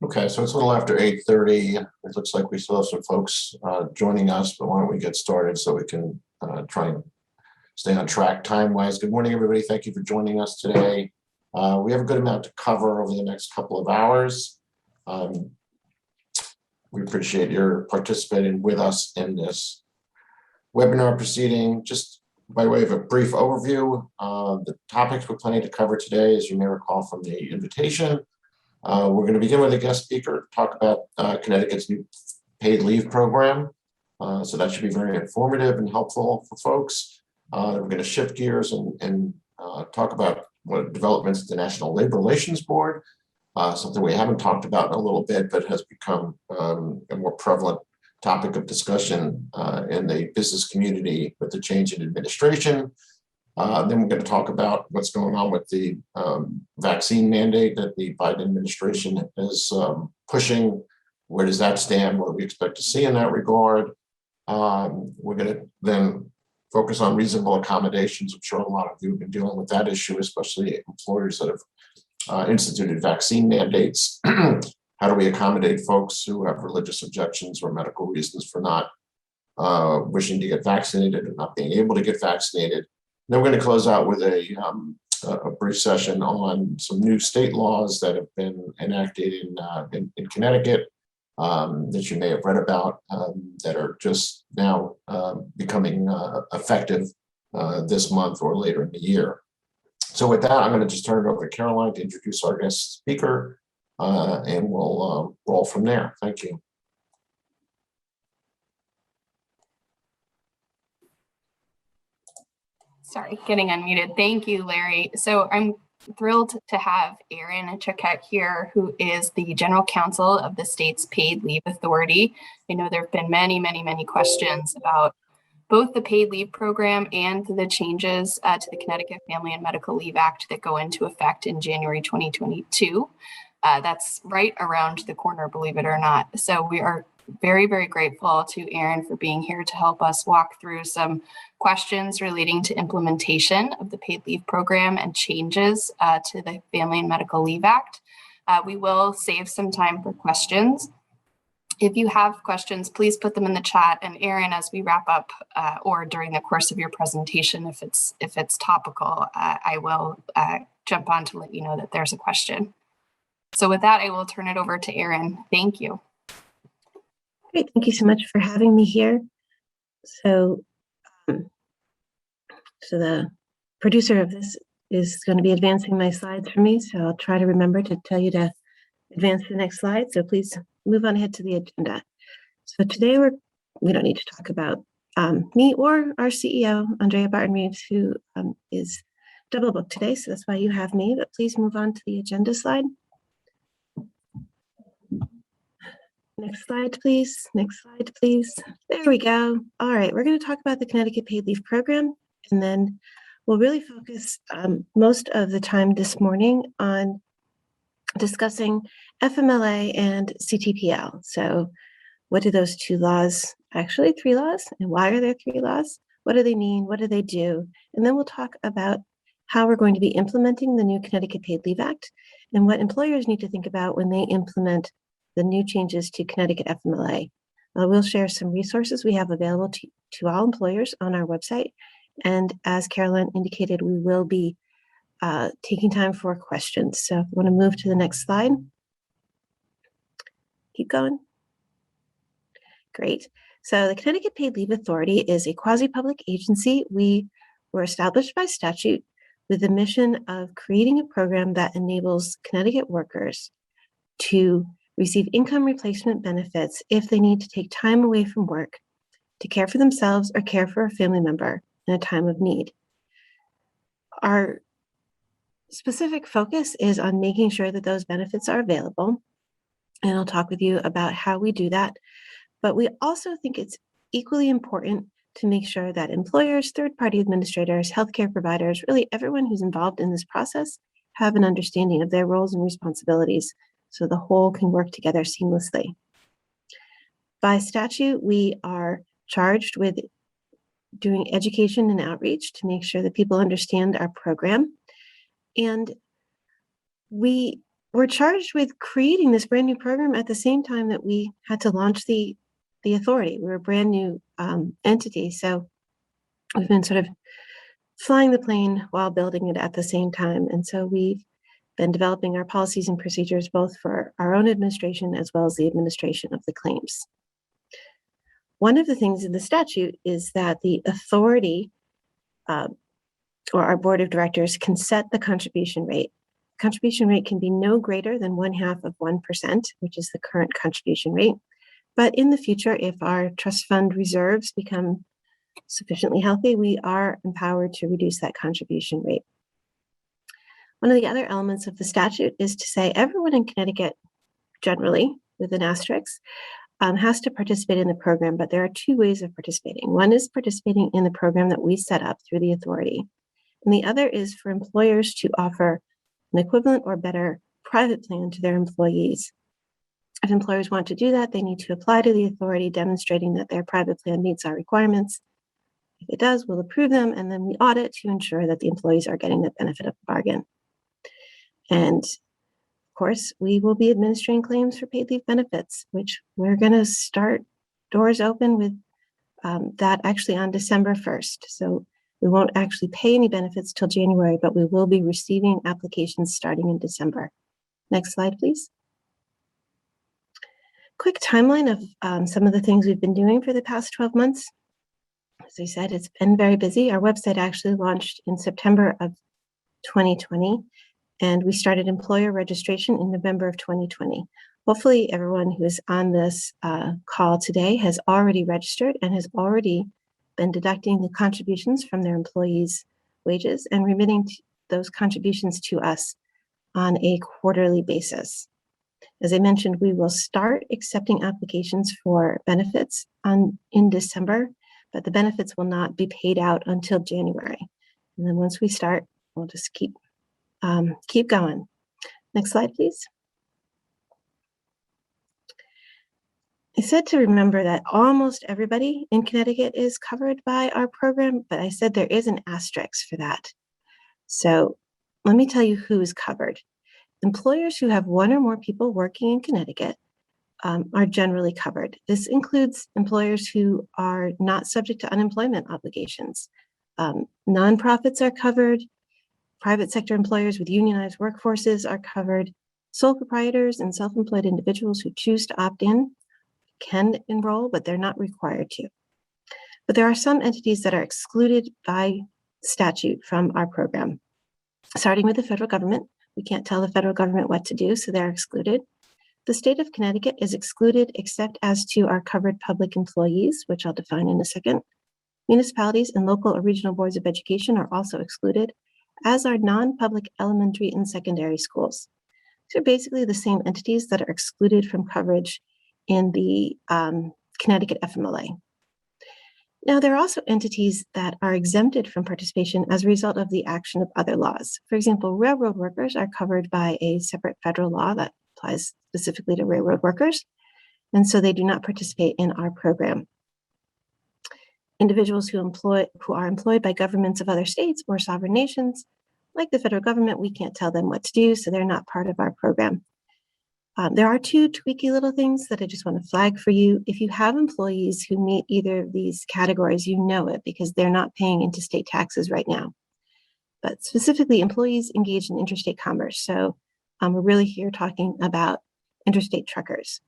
Okay, so it's a little after 8:30. It looks like we still have some folks joining us, but why don't we get started so we can try and stay on track time-wise. Good morning, everybody. Thank you for joining us today. We have a good amount to cover over the next couple of hours. We appreciate your participating with us in this webinar proceeding. Just by way of a brief overview, the topics we're planning to cover today, as you may recall from the invitation, we're going to begin with a guest speaker to talk about Connecticut's new paid leave program. So that should be very informative and helpful for folks. We're going to shift gears and talk about what developments at the National Labor Relations Board, something we haven't talked about in a little bit, but has become a more prevalent topic of discussion in the business community with the change in administration. Then we're going to talk about what's going on with the vaccine mandate that the Biden administration is pushing. Where does that stand? What do we expect to see in that regard? We're going to then focus on reasonable accommodations. I'm sure a lot of you have been dealing with that issue, especially employers that have instituted vaccine mandates. How do we accommodate folks who have religious objections or medical reasons for not wishing to get vaccinated or not being able to get vaccinated? Then we're going to close out with a brief session on some new state laws that have been enacted in Connecticut that you may have read about that are just now becoming effective this month or later in the year. So with that, I'm going to just turn it over to Caroline to introduce our guest speaker, and we'll roll from there. Thank you. Sorry, getting unmuted. Thank you, Larry. So I'm thrilled to have Erin Choquette here, who is the General Counsel of the state's Paid Leave Authority. I know there have been many questions about both the paid leave program and the changes to the Connecticut Family and Medical Leave Act that go into effect in January 2022. That's right around the corner, believe it or not. So we are very grateful to Erin for being here to help us walk through some questions relating to implementation of the paid leave program and changes to the Family and Medical Leave Act. We will save some time for questions. If you have questions, please put them in the chat, and Erin, as we wrap up or during the course of your presentation, if it's topical, I will jump on to let you know that there's a question. So with that, I will turn it over to Erin. Thank you. Great, thank you so much for having me here. So the producer of this is going to be advancing my slides for me, so I'll try to remember to tell you to advance the next slide. So please move on ahead to the agenda. So today we don't need to talk about me or our CEO, Andrea Barton-Reeves, who is double booked today, so that's why you have me, but please move on to the agenda slide. Next slide, please. Next slide, please. There we go. All right, we're going to talk about the Connecticut Paid Leave Program, and then we'll really focus most of the time this morning on discussing FMLA and Ctpl. So what do those two laws, actually 3 laws, and why are there 3 laws? What do they mean? What do they do? And then we'll talk about how we're going to be implementing the new Connecticut Paid Leave Act and what employers need to think about when they implement the new changes to Connecticut FMLA. We'll share some resources we have available to all employers on our website. And as Caroline indicated, we will be taking time for questions. So if you want to move to the next slide. Keep going. Great. So the Connecticut Paid Leave Authority is a quasi-public agency. We were established by statute with the mission of creating a program that enables Connecticut workers to receive income replacement benefits if they need to take time away from work to care for themselves or care for a family member in a time of need. Our specific focus is on making sure that those benefits are available, and I'll talk with you about how we do that. But we also think it's equally important to make sure that employers, third-party administrators, healthcare providers, really everyone who's involved in this process have an understanding of their roles and responsibilities so the whole can work together seamlessly. By statute, we are charged with doing education and outreach to make sure that people understand our program. And we we're charged with creating this brand new program at the same time that we had to launch the authority. We're a brand new entity, so we've been sort of flying the plane while building it at the same time. And so we've been developing our policies and procedures both for our own administration as well as the administration of the claims. One of the things in the statute is that the authority or our board of directors can set the contribution rate. Contribution rate can be no greater than 0.5%, which is the current contribution rate. But in the future, if our trust fund reserves become sufficiently healthy, we are empowered to reduce that contribution rate. One of the other elements of the statute is to say everyone in Connecticut, generally, with an asterisk, has to participate in the program, but there are two ways of participating. One is participating in the program that we set up through the authority, and the other is for employers to offer an equivalent or better private plan to their employees. If employers want to do that, they need to apply to the authority, demonstrating that their private plan meets our requirements. If it does, we'll approve them, and then we audit to ensure that the employees are getting the benefit of the bargain. And of course, we will be administering claims for paid leave benefits, which we're going to start doors open with that actually on December 1st. So we won't actually pay any benefits till January, but we will be receiving applications starting in December. Next slide, please. Quick timeline of some of the things we've been doing for the past 12 months. As I said, it's been very busy. Our website actually launched in September of 2020, and we started employer registration in November of 2020. Hopefully everyone who is on this call today has already registered and has already been deducting the contributions from their employees' wages and remitting those contributions to us on a quarterly basis. As I mentioned, we will start accepting applications for benefits in December, but the benefits will not be paid out until January. And then once we start, we'll just keep going. Next slide, please. I said to remember that almost everybody in Connecticut is covered by our program, but I said there is an asterisk for that. So let me tell you who is covered. Employers who have one or more people working in Connecticut are generally covered. This includes employers who are not subject to unemployment obligations. Nonprofits are covered. Private sector employers with unionized workforces are covered. Sole proprietors and self-employed individuals who choose to opt in can enroll, but they're not required to. But there are some entities that are excluded by statute from our program. Starting with the federal government, we can't tell the federal government what to do, so they're excluded. The state of Connecticut is excluded except as to our covered public employees, which I'll define in a second. Municipalities and local or regional boards of education are also excluded, as are non-public elementary and secondary schools. These are basically the same entities that are excluded from coverage in the Connecticut Fmla. Now, there are also entities that are exempted from participation as a result of the action of other laws. For example, railroad workers are covered by a separate federal law that applies specifically to railroad workers, and so they do not participate in our program. Individuals who are employed by governments of other states or sovereign nations, like the federal government, we can't tell them what to do, so they're not part of our program. There are two tweaky little things that I just want to flag for you. If you have employees who meet either of these categories, you know it because they're not paying interstate taxes right now. But specifically, employees engaged in interstate commerce. So we're really here talking about interstate truckers.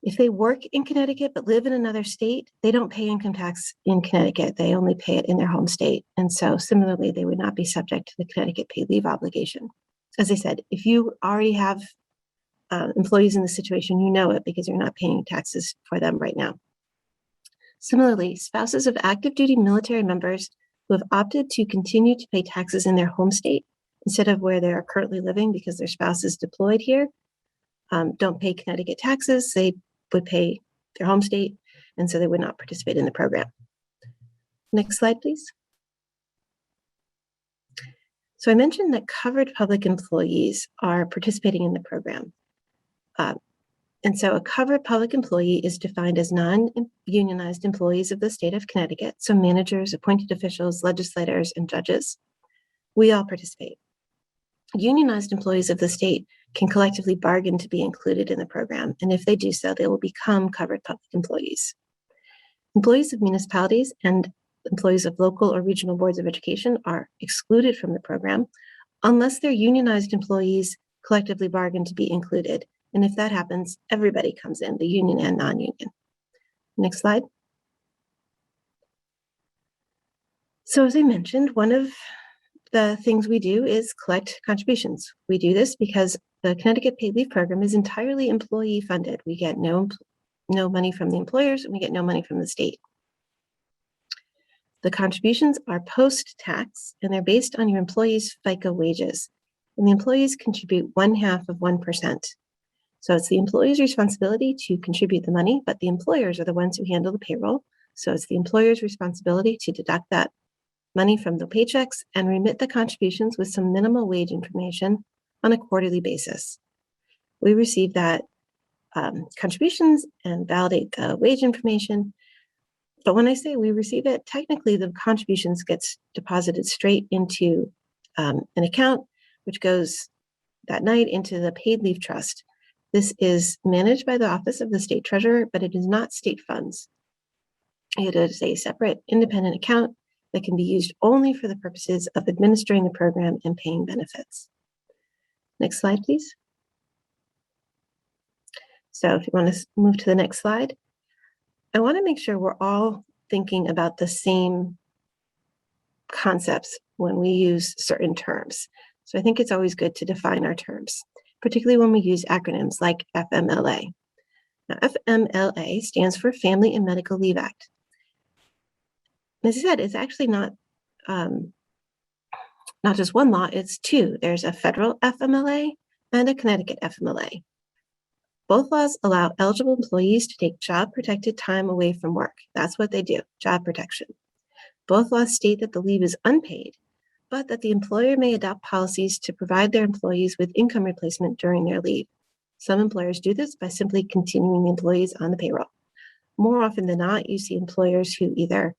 If they work in Connecticut but live in another state, they don't pay income tax in Connecticut. They only pay it in their home state. And so similarly, they would not be subject to the Connecticut paid leave obligation. As I said, if you already have employees in this situation, you know it because you're not paying taxes for them right now. Similarly, spouses of active duty military members who have opted to continue to pay taxes in their home state instead of where they are currently living because their spouse is deployed here, don't pay Connecticut taxes. They would pay their home state, and so they would not participate in the program. Next slide, please. So I mentioned that covered public employees are participating in the program. And so a covered public employee is defined as non-unionized employees of the state of Connecticut, so managers, appointed officials, legislators, and judges. We all participate. Unionized employees of the state can collectively bargain to be included in the program, and if they do so, they will become covered public employees. Employees of municipalities and employees of local or regional boards of education are excluded from the program unless their unionized employees collectively bargain to be included. And if that happens, everybody comes in, the union and non-union. Next slide. So as I mentioned, one of the things we do is collect contributions. We do this because the Connecticut Paid Leave Program is entirely employee funded. We get no money from the employers, and we get no money from the state. The contributions are post-tax, and they're based on your employees' FICA wages. And the employees contribute 1/2 of 1%. So it's the employee's responsibility to contribute the money, but the employers are the ones who handle the payroll. So it's the employer's responsibility to deduct that money from the paychecks and remit the contributions with some minimal wage information on a quarterly basis. We receive that contributions and validate the wage information. But when I say we receive it, technically the contributions gets deposited straight into an account, which goes that night into the paid leave trust. This is managed by the Office of the State Treasurer, but it is not state funds. It is a separate independent account that can be used only for the purposes of administering the program and paying benefits. Next slide, please. So if you want to move to the next slide, I want to make sure we're all thinking about the same concepts when we use certain terms. So I think it's always good to define our terms, particularly when we use acronyms like FMLA. Now, FMLA stands for Family and Medical Leave Act. As I said, it's actually not just one law, it's two. There's a federal FMLA and a Connecticut FMLA. Both laws allow eligible employees to take job-protected time away from work. That's what they do, job protection. Both laws state that the leave is unpaid, but that the employer may adopt policies to provide their employees with income replacement during their leave. Some employers do this by simply continuing the employees on the payroll. More often than not, you see employers who either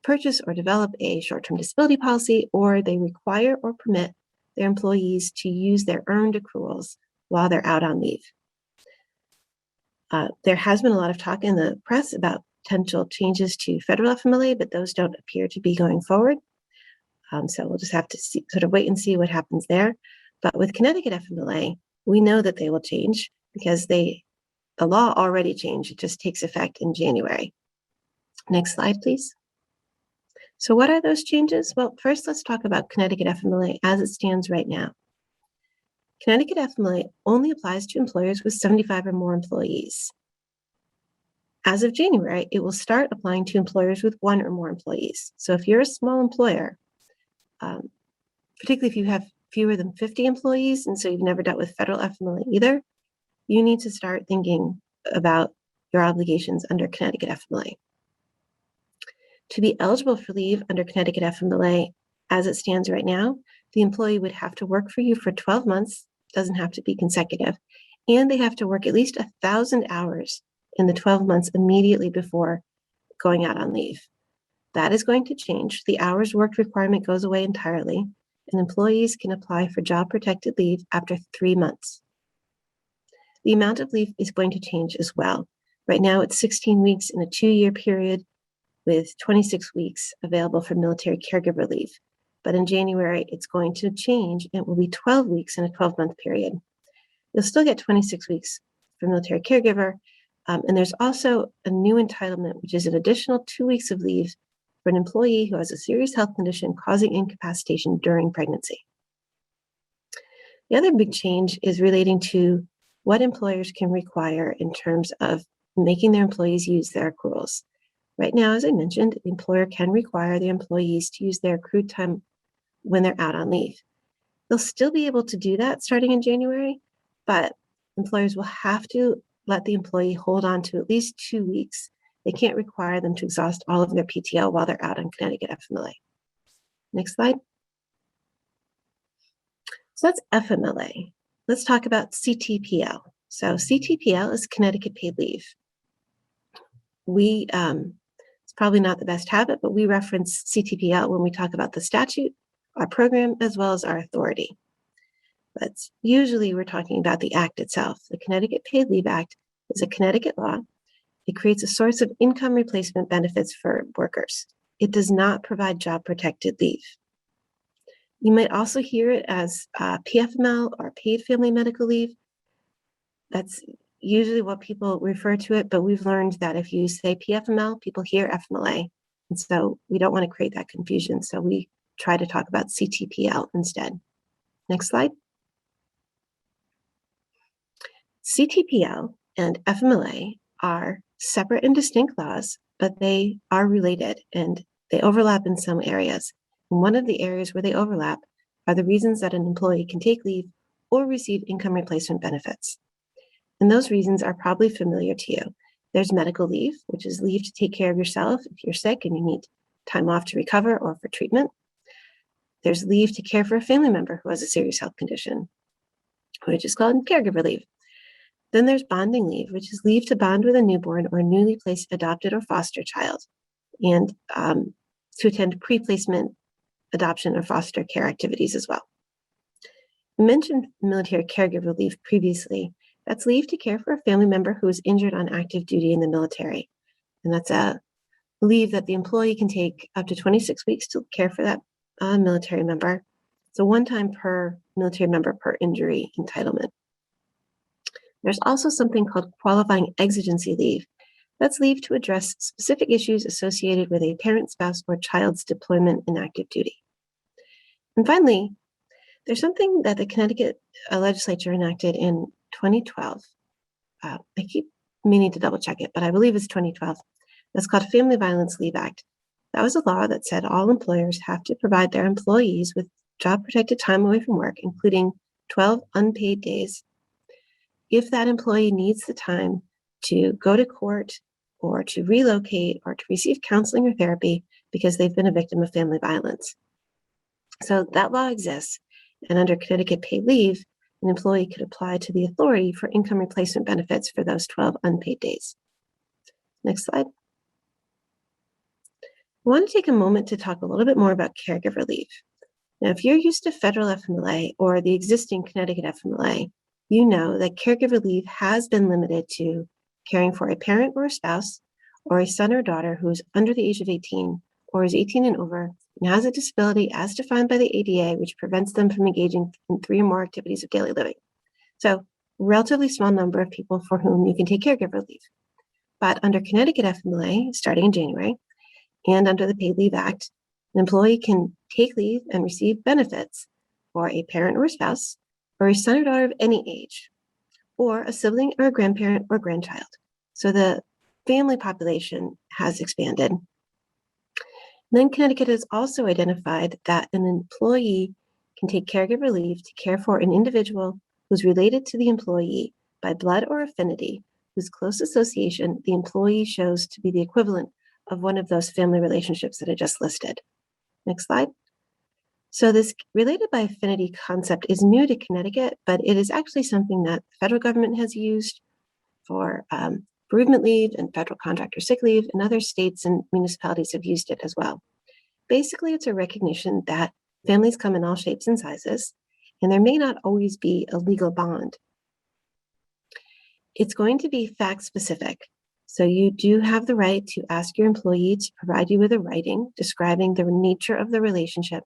purchase or develop a short-term disability policy, or they require or permit their employees to use their earned accruals while they're out on leave. There has been a lot of talk in the press about potential changes to federal FMLA, but those don't appear to be going forward. So we'll just have to sort of wait and see what happens there. But with Connecticut FMLA, we know that they will change because the law already changed. It just takes effect in January. Next slide, please. So what are those changes? Well, first, let's talk about Connecticut FMLA as it stands right now. Connecticut FMLA only applies to employers with 75 or more employees. As of January, it will start applying to employers with 1 or more employees. So if you're a small employer, particularly if you have fewer than 50 employees, and so you've never dealt with federal FMLA either, you need to start thinking about your obligations under Connecticut FMLA. To be eligible for leave under Connecticut FMLA, as it stands right now, the employee would have to work for you for 12 months, doesn't have to be consecutive, and they have to work at least 1,000 hours in the 12 months immediately before going out on leave. That is going to change. The hours worked requirement goes away entirely, and employees can apply for job protected leave after 3 months. The amount of leave is going to change as well. Right now, it's 16 weeks in a 2-year period with 26 weeks available for military caregiver leave. But in January, it's going to change. It will be 12 weeks in a 12-month period. You'll still get 26 weeks for military caregiver. And there's also a new entitlement, which is an additional 2 weeks of leave for an employee who has a serious health condition causing incapacitation during pregnancy. The other big change is relating to what employers can require in terms of making their employees use their accruals. Right now, as I mentioned, the employer can require the employees to use their accrued time when they're out on leave. They'll still be able to do that starting in January, but employers will have to let the employee hold on to at least 2 weeks. They can't require them to exhaust all of their PTO while they're out on Connecticut FMLA. Next slide. So that's FMLA. Let's talk about Ctpl. So Ctpl is Connecticut Paid Leave. It's probably not the best habit, but we reference Ctpl when we talk about the statute, our program, as well as our authority. But usually we're talking about the act itself. The Connecticut Paid Leave Act is a Connecticut law. It creates a source of income replacement benefits for workers. It does not provide job protected leave. You might also hear it as PFML or paid family medical leave. That's usually what people refer to it, but we've learned that if you say PFML, people hear FMLA. And so we don't want to create that confusion. So we try to talk about Ctpl instead. Next slide. Ctpl and FMLA are separate and distinct laws, but they are related and they overlap in some areas. And one of the areas where they overlap are the reasons that an employee can take leave or receive income replacement benefits. And those reasons are probably familiar to you. There's medical leave, which is leave to take care of yourself if you're sick and you need time off to recover or for treatment. There's leave to care for a family member who has a serious health condition, which is called caregiver leave. Then there's bonding leave, which is leave to bond with a newborn or newly placed adopted or foster child, and to attend pre-placement adoption or foster care activities as well. I mentioned military caregiver leave previously. That's leave to care for a family member who is injured on active duty in the military. And that's a leave that the employee can take up to 26 weeks to care for that military member. It's a one-time per military member per injury entitlement. There's also something called qualifying exigency leave. That's leave to address specific issues associated with a parent, spouse, or child's deployment in active duty. And finally, there's something that the Connecticut legislature enacted in 2012. I keep meaning to double check it, but I believe it's 2012. That's called Family Violence Leave Act. That was a law that said all employers have to provide their employees with job protected time away from work, including 12 unpaid days, if that employee needs the time to go to court or to relocate or to receive counseling or therapy because they've been a victim of family violence. So that law exists, and under Connecticut Paid Leave, an employee could apply to the authority for income replacement benefits for those 12 unpaid days. Next slide. I want to take a moment to talk a little bit more about caregiver leave. Now, if you're used to federal FMLA or the existing Connecticut FMLA, you know that caregiver leave has been limited to caring for a parent or a spouse or a son or daughter who is under the age of 18 or is 18 and over and has a disability as defined by the ADA, which prevents them from engaging in 3 or more activities of daily living. So, relatively small number of people for whom you can take caregiver leave. But under Connecticut FMLA, starting in January, and under the Paid Leave Act, an employee can take leave and receive benefits for a parent or a spouse, or a son or daughter of any age, or a sibling or a grandparent or grandchild. So the family population has expanded. Then Connecticut has also identified that an employee can take caregiver leave to care for an individual who's related to the employee by blood or affinity, whose close association the employee shows to be the equivalent of one of those family relationships that I just listed. Next slide. So this related by affinity concept is new to Connecticut, but it is actually something that the federal government has used for bereavement leave and federal contractor sick leave, and other states and municipalities have used it as well. Basically, it's a recognition that families come in all shapes and sizes, and there may not always be a legal bond. It's going to be fact specific. So you do have the right to ask your employee to provide you with a writing describing the nature of the relationship,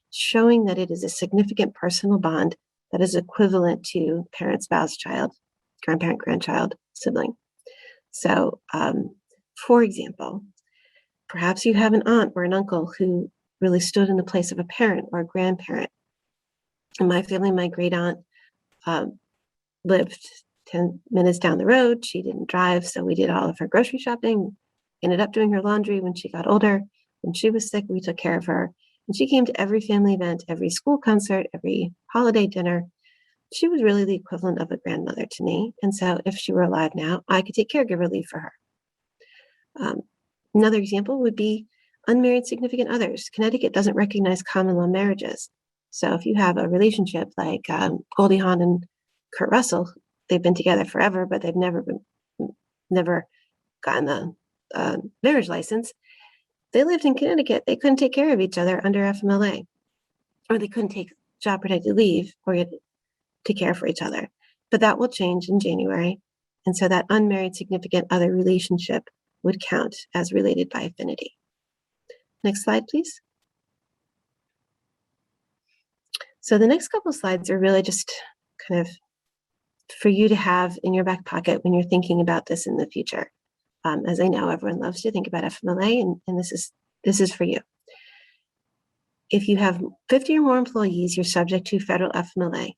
showing that it is a significant personal bond that is equivalent to parent, spouse, child, grandparent, grandchild, sibling. So, for example, perhaps you have an aunt or an uncle who really stood in the place of a parent or a grandparent. In my family, my great aunt lived 10 minutes down the road. She didn't drive, so we did all of her grocery shopping, ended up doing her laundry when she got older. When she was sick, we took care of her. And she came to every family event, every school concert, every holiday dinner. She was really the equivalent of a grandmother to me. And so if she were alive now, I could take caregiver leave for her. Another example would be unmarried significant others. Connecticut doesn't recognize common law marriages. So if you have a relationship like Goldie Hawn and Kurt Russell, they've been together forever, but they've never gotten a marriage license. They lived in Connecticut. They couldn't take care of each other under FMLA, or they couldn't take job protected leave or get to care for each other. But that will change in January. And so that unmarried significant other relationship would count as related by affinity. Next slide, please. So the next couple of slides are really just kind of for you to have in your back pocket when you're thinking about this in the future. As I know, everyone loves to think about FMLA, and this is for you. If you have 50 or more employees, you're subject to federal FMLA,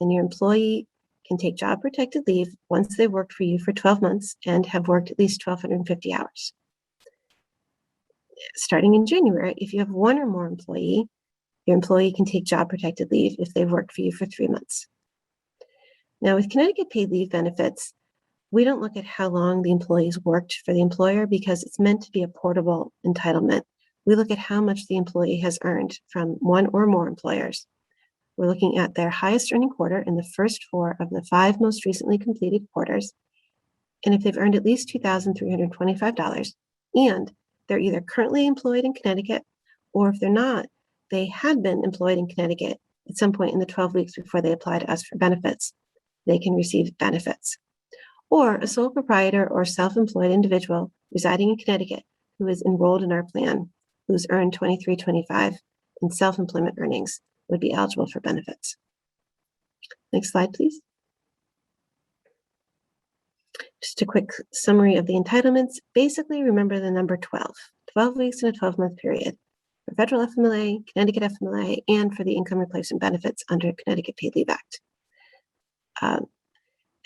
and your employee can take job protected leave once they've worked for you for 12 months and have worked at least 1,250 hours. Starting in January, if you have one or more employee, your employee can take job protected leave if they've worked for you for 3 months. Now, with Connecticut paid leave benefits, we don't look at how long the employee's worked for the employer because it's meant to be a portable entitlement. We look at how much the employee has earned from one or more employers. We're looking at their highest earning quarter in the first 4 of the 5 most recently completed quarters. And if they've earned at least $2,325, and they're either currently employed in Connecticut, or if they're not, they had been employed in Connecticut at some point in the 12 weeks before they apply to us for benefits, they can receive benefits. Or a sole proprietor or self-employed individual residing in Connecticut who is enrolled in our plan, who's earned $2,325 in self-employment earnings, would be eligible for benefits. Next slide, please. Just a quick summary of the entitlements. Basically, remember the number 12. 12 weeks in a 12-month period for federal FMLA, Connecticut FMLA, and for the income replacement benefits under Connecticut Paid Leave Act.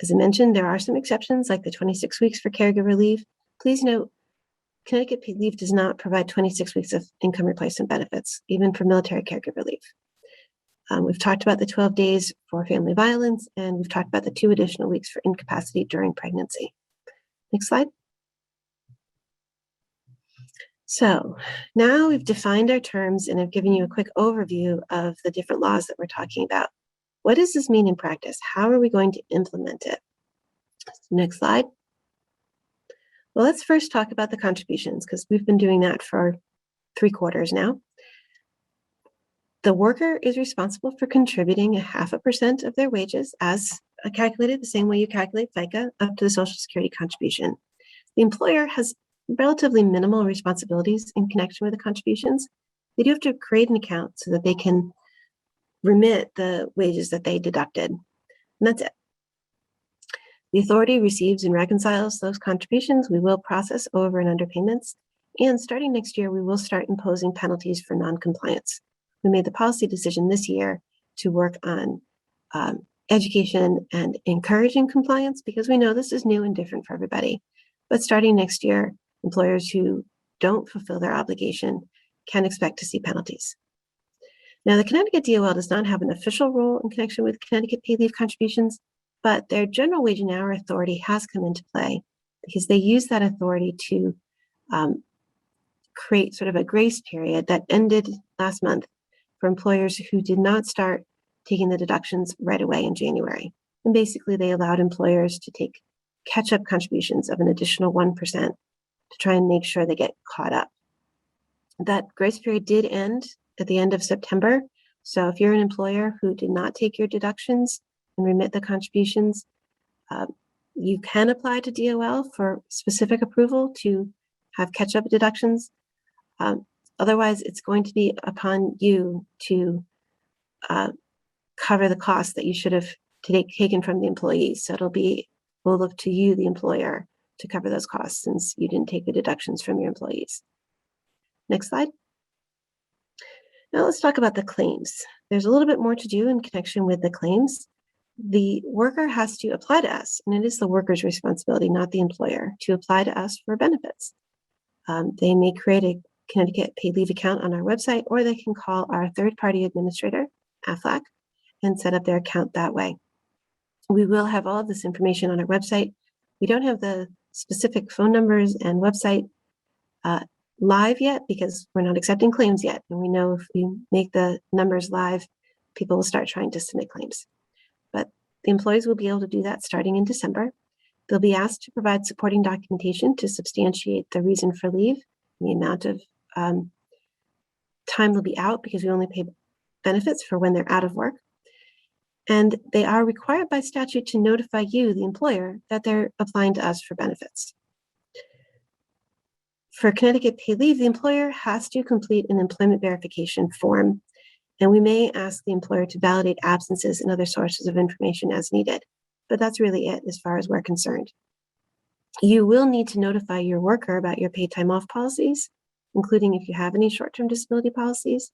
As I mentioned, there are some exceptions like the 26 weeks for caregiver leave. Please note, Connecticut Paid Leave does not provide 26 weeks of income replacement benefits, even for military caregiver leave. We've talked about the 12 days for family violence, and we've talked about the 2 additional weeks for incapacity during pregnancy. Next slide. So now we've defined our terms and I've given you a quick overview of the different laws that we're talking about. What does this mean in practice? How are we going to implement it? Next slide. Well, let's first talk about the contributions because we've been doing that for 3 quarters now. The worker is responsible for contributing 0.5% of their wages as calculated the same way you calculate FICA up to the Social Security contribution. The employer has relatively minimal responsibilities in connection with the contributions. They do have to create an account so that they can remit the wages that they deducted, and that's it. The authority receives and reconciles those contributions. We will process over and underpayments, and starting next year, we will start imposing penalties for non-compliance. We made the policy decision this year to work on education and encouraging compliance because we know this is new and different for everybody. But starting next year, employers who don't fulfill their obligation can expect to see penalties. Now, the Connecticut DOL does not have an official role in connection with Connecticut paid leave contributions, but their general wage and hour authority has come into play because they use that authority to create sort of a grace period that ended last month for employers who did not start taking the deductions right away in January. And basically, they allowed employers to take catch-up contributions of an additional 1% to try and make sure they get caught up. That grace period did end at the end of September. So if you're an employer who did not take your deductions and remit the contributions, you can apply to DOL for specific approval to have catch-up deductions. Otherwise, it's going to be upon you to cover the costs that you should have taken from the employees. So we'll look to you, the employer, to cover those costs since you didn't take the deductions from your employees. Next slide. Now let's talk about the claims. There's a little bit more to do in connection with the claims. The worker has to apply to us, and it is the worker's responsibility, not the employer, to apply to us for benefits. They may create a Connecticut paid leave account on our website, or they can call our third-party administrator, AFLAC, and set up their account that way. We will have all of this information on our website. We don't have the specific phone numbers and website live yet because we're not accepting claims yet. And we know if we make the numbers live, people will start trying to submit claims. But the employees will be able to do that starting in December. They'll be asked to provide supporting documentation to substantiate the reason for leave, the amount of time they'll be out because we only pay benefits for when they're out of work. And they are required by statute to notify you, the employer, that they're applying to us for benefits. For Connecticut paid leave, the employer has to complete an employment verification form, and we may ask the employer to validate absences and other sources of information as needed. But that's really it as far as we're concerned. You will need to notify your worker about your paid time off policies, including if you have any short-term disability policies,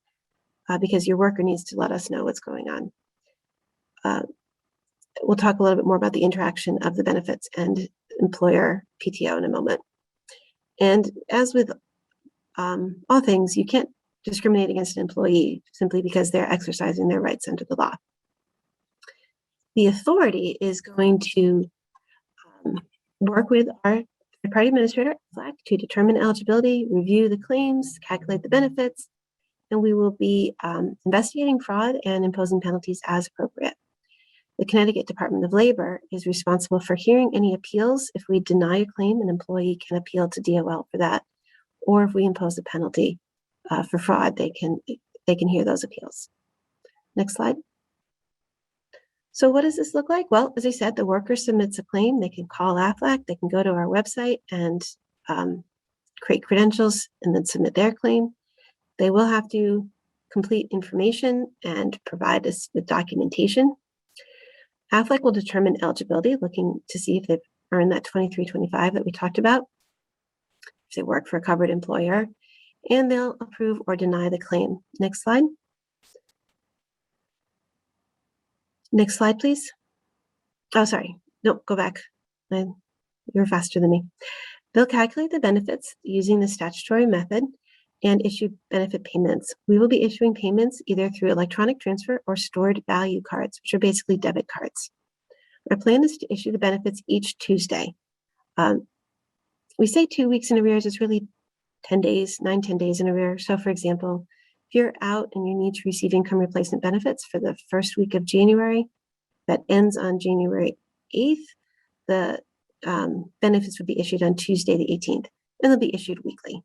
because your worker needs to let us know what's going on. We'll talk a little bit more about the interaction of the benefits and employer PTO in a moment. And as with all things, you can't discriminate against an employee simply because they're exercising their rights under the law. The authority is going to work with our third-party administrator to determine eligibility, review the claims, calculate the benefits, and we will be investigating fraud and imposing penalties as appropriate. The Connecticut Department of Labor is responsible for hearing any appeals. If we deny a claim, an employee can appeal to DOL for that, or if we impose a penalty for fraud, they can hear those appeals. Next slide. So what does this look like? Well, as I said, the worker submits a claim. They can call AFLAC. They can go to our website and create credentials and then submit their claim. They will have to complete information and provide us with documentation. AFLAC will determine eligibility, looking to see if they've earned that $23.25 that we talked about, if they work for a covered employer, and they'll approve or deny the claim. Next slide. Next slide, please. Oh, sorry. No, go back. You're faster than me. They'll calculate the benefits using the statutory method and issue benefit payments. We will be issuing payments either through electronic transfer or stored value cards, which are basically debit cards. Our plan is to issue the benefits each Tuesday. We say 2 weeks in arrears, it's really 10 days, 10 days in arrears. So for example, if you're out and you need to receive income replacement benefits for the first week of January, that ends on January 8th, the benefits would be issued on Tuesday the 18th, and they'll be issued weekly.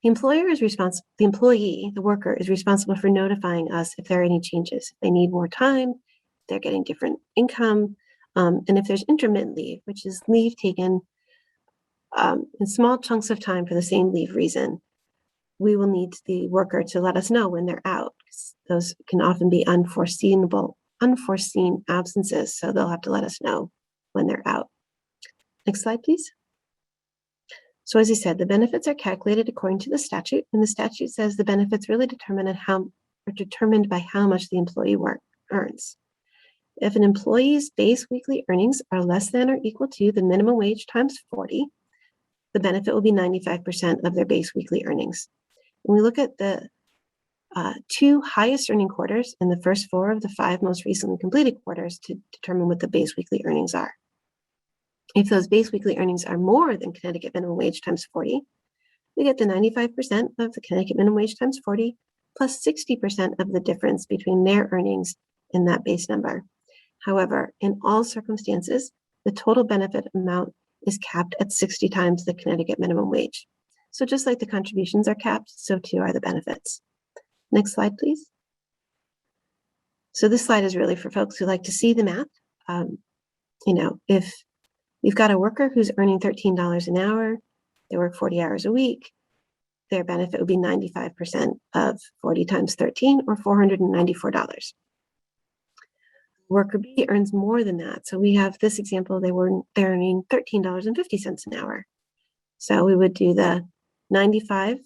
The employer is responsible, the employee, the worker is responsible for notifying us if there are any changes. If they need more time, if they're getting different income, and if there's intermittent leave, which is leave taken in small chunks of time for the same leave reason, we will need the worker to let us know when they're out. Those can often be unforeseen absences, so they'll have to let us know when they're out. Next slide, please. So as I said, the benefits are calculated according to the statute, and the statute says the benefits really determined by how much the employee earns. If an employee's base weekly earnings are less than or equal to the minimum wage times 40, the benefit will be 95% of their base weekly earnings. When we look at the 2 highest earning quarters and the first 4 of the 5 most recently completed quarters to determine what the base weekly earnings are. If those base weekly earnings are more than Connecticut minimum wage times 40, we get the 95% of the Connecticut minimum wage times 40 plus 60% of the difference between their earnings and that base number. However, in all circumstances, the total benefit amount is capped at 60 times the Connecticut minimum wage. So just like the contributions are capped, so too are the benefits. Next slide, please. So this slide is really for folks who like to see the math. If you've got a worker who's earning $13 an hour, they work 40 hours a week, their benefit would be 95% of 40 times 13 or $494. Worker B earns more than that. So we have this example, they're earning $13.50 an hour. So we would do the 95%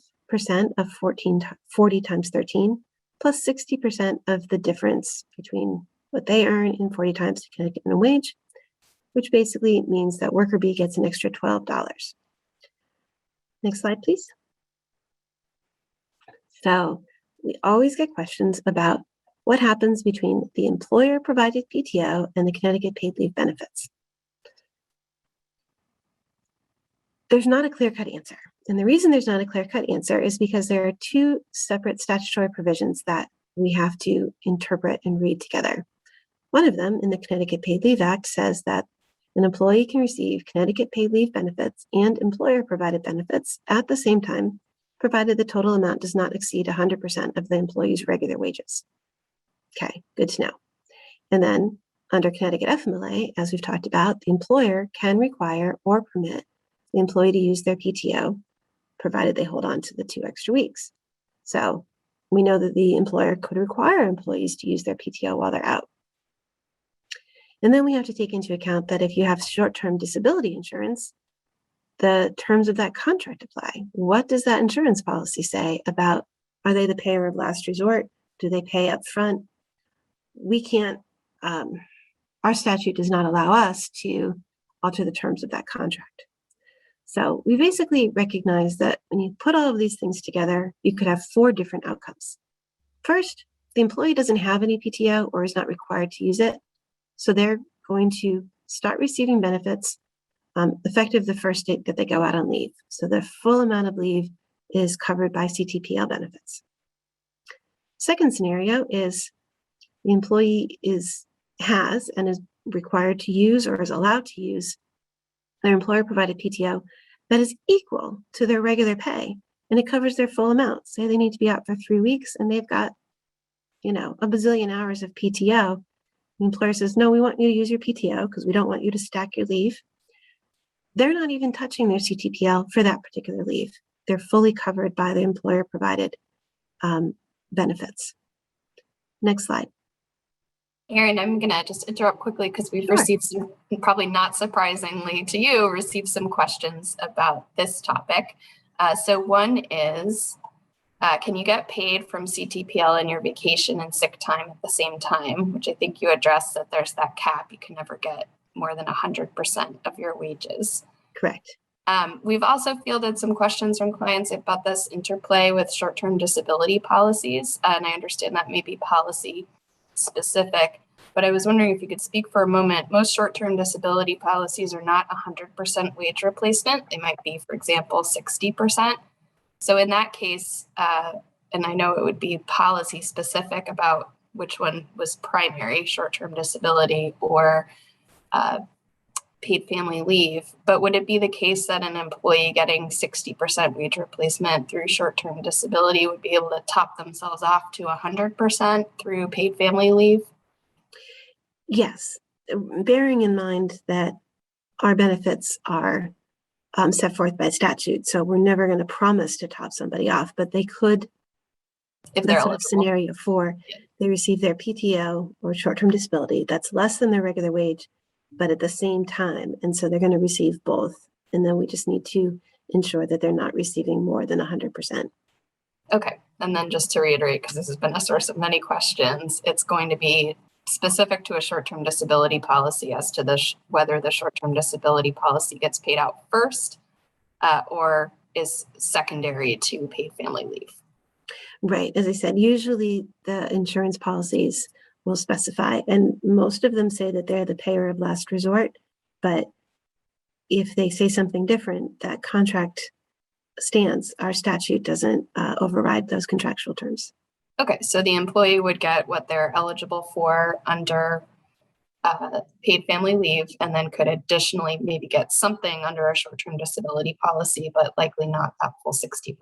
of 40 times 13 plus 60% of the difference between what they earn in 40 times the Connecticut minimum wage, which basically means that worker B gets an extra $12. Next slide, please. So we always get questions about what happens between the employer-provided PTO and the Connecticut paid leave benefits. There's not a clear-cut answer. And the reason there's not a clear-cut answer is because there are 2 separate statutory provisions that we have to interpret and read together. One of them, in the Connecticut Paid Leave Act, says that an employee can receive Connecticut paid leave benefits and employer-provided benefits at the same time, provided the total amount does not exceed 100% of the employee's regular wages. Okay, good to know. And then under Connecticut Fmla, as we've talked about, the employer can require or permit the employee to use their PTO, provided they hold on to the 2 extra weeks. So we know that the employer could require employees to use their PTO while they're out. And then we have to take into account that if you have short-term disability insurance, the terms of that contract apply. What does that insurance policy say about, are they the payer of last resort? Do they pay up front? We can't, our statute does not allow us to alter the terms of that contract. So we basically recognize that when you put all of these things together, you could have 4 different outcomes. First, the employee doesn't have any PTO or is not required to use it. So they're going to start receiving benefits effective the first date that they go out on leave. So the full amount of leave is covered by Ctpl benefits. Second scenario is the employee has and is required to use or is allowed to use their employer provided PTO that is equal to their regular pay, and it covers their full amount. Say they need to be out for 3 weeks and they've got, a bazillion hours of PTO. The employer says, no, we want you to use your PTO because we don't want you to stack your leave. They're not even touching their Ctpl for that particular leave. They're fully covered by the employer provided benefits. Next slide. Erin, I'm going to just interrupt quickly because we've Sure. received some, probably not surprisingly to you, received some questions about this topic. So one is, can you get paid from Ctpl in your vacation and sick time at the same time? Which I think you addressed that there's that cap. You can never get more than 100% of your wages. Correct. We've also fielded some questions from clients about this interplay with short-term disability policies. And I understand that may be policy specific, but I was wondering if you could speak for a moment. Most short-term disability policies are not 100% wage replacement. They might be, for example, 60%. So in that case, and I know it would be policy specific about which one was primary, short-term disability or paid family leave, but would it be the case that an employee getting 60% wage replacement through short-term disability would be able to top themselves off to 100% through paid family leave? Yes, bearing in mind that our benefits are set forth by statute, so we're never going to promise to top somebody off, but they could, If they're that's what eligible. scenario 4, they receive their PTO or short-term disability that's less than their regular wage, but at the same time. And so they're going to receive both. And then we just need to ensure that they're not receiving more than 100%. Okay. And then just to reiterate, because this has been a source of many questions, it's going to be specific to a short-term disability policy as to whether the short-term disability policy gets paid out first or is secondary to paid family leave. Right. As I said, usually the insurance policies will specify, and most of them say that they're the payer of last resort, but if they say something different, that contract stands. Our statute doesn't override those contractual terms. Okay, so the employee would get what they're eligible for under paid family leave, and then could additionally maybe get something under a short-term disability policy, but likely not that full 60%.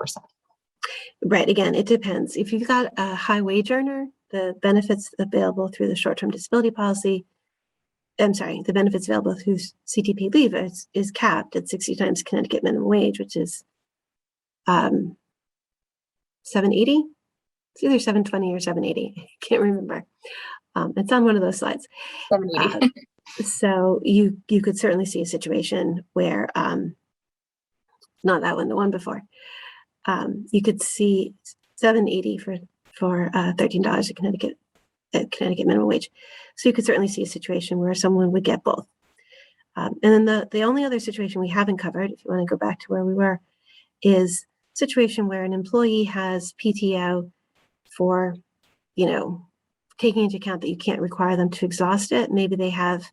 Right. Again, it depends. If you've got a high wage earner, the benefits available through the short-term disability policy, the benefits available through CTP leave is capped at 60 times Connecticut minimum wage, which is $780. It's either $720 or $780. I can't remember. It's on one of those slides. $780. So you could certainly see a situation where, not that one, the one before, you could see $780 for $13 at Connecticut minimum wage. So you could certainly see a situation where someone would get both. And then the only other situation we haven't covered, if you want to go back to where we were, is a situation where an employee has PTO for, taking into account that you can't require them to exhaust it. Maybe they have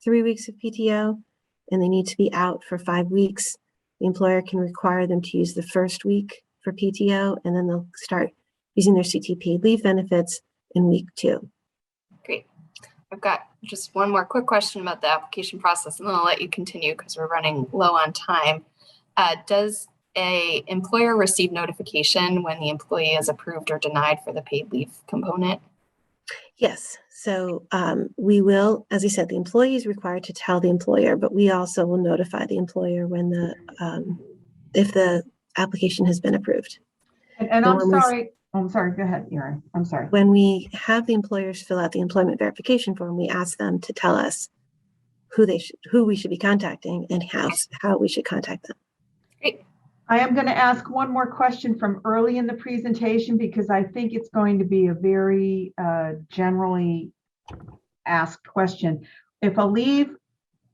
3 weeks of PTO and they need to be out for 5 weeks. The employer can require them to use the first week for PTO, and then they'll start using their CTP leave benefits in week 2. Great. I've got just one more quick question about the application process, and then I'll let you continue because we're running low on time. Does an employer receive notification when the employee is approved or denied for the paid leave component? Yes, so we will, as I said, the employee is required to tell the employer, but we also will notify the employer when if the application has been approved. And And I'm when we- sorry, go ahead, Erin, I'm sorry. When we have the employers fill out the employment verification form, we ask them to tell us who we should be contacting and how we should contact them. Great. I am going to ask one more question from early in the presentation because I think it's going to be a very generally asked question. If a leave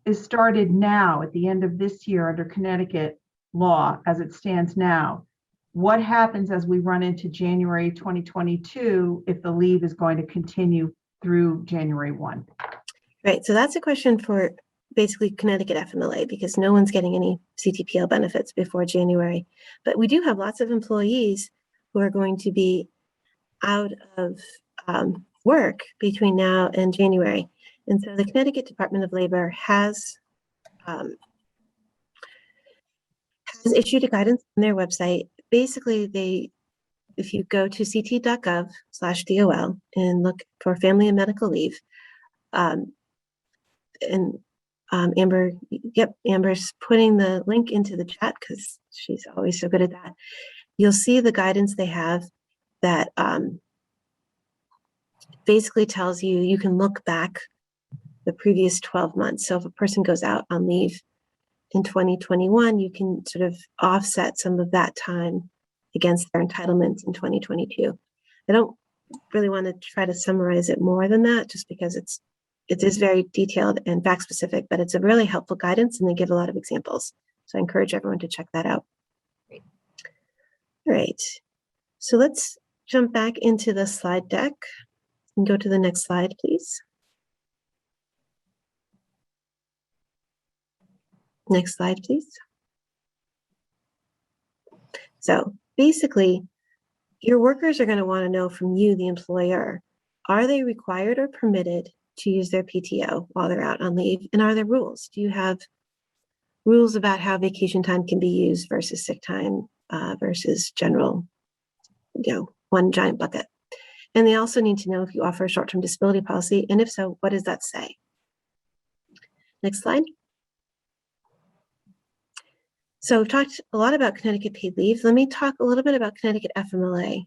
is started now at the end of this year under Connecticut law as it stands now, what happens as we run into January 2022 if the leave is going to continue through January 1? Right, so that's a question for basically Connecticut Fmla because no one's getting any Ctpl benefits before January. But we do have lots of employees who are going to be out of work between now and January. And so the Connecticut Department of Labor has issued a guidance on their website. Basically, if you go to ct.gov/DOL and look for family and medical leave, Amber's putting the link into the chat because she's always so good at that. You'll see the guidance they have that basically tells you can look back the previous 12 months. So if a person goes out on leave in 2021, you can sort of offset some of that time against their entitlements in 2022. I don't really want to try to summarize it more than that, just because it is very detailed and fact specific, but it's a really helpful guidance and they give a lot of examples. So I encourage everyone to check that out. Great. All right, so let's jump back into the slide deck and go to the next slide, please. Next slide, please. So basically, your workers are going to want to know from you, the employer, are they required or permitted to use their PTO while they're out on leave? And are there rules? Do you have rules about how vacation time can be used versus sick time versus general, one giant bucket? And they also need to know if you offer a short-term disability policy, and if so, what does that say? Next slide. So we've talked a lot about Connecticut paid leave. Let me talk a little bit about Connecticut Fmla.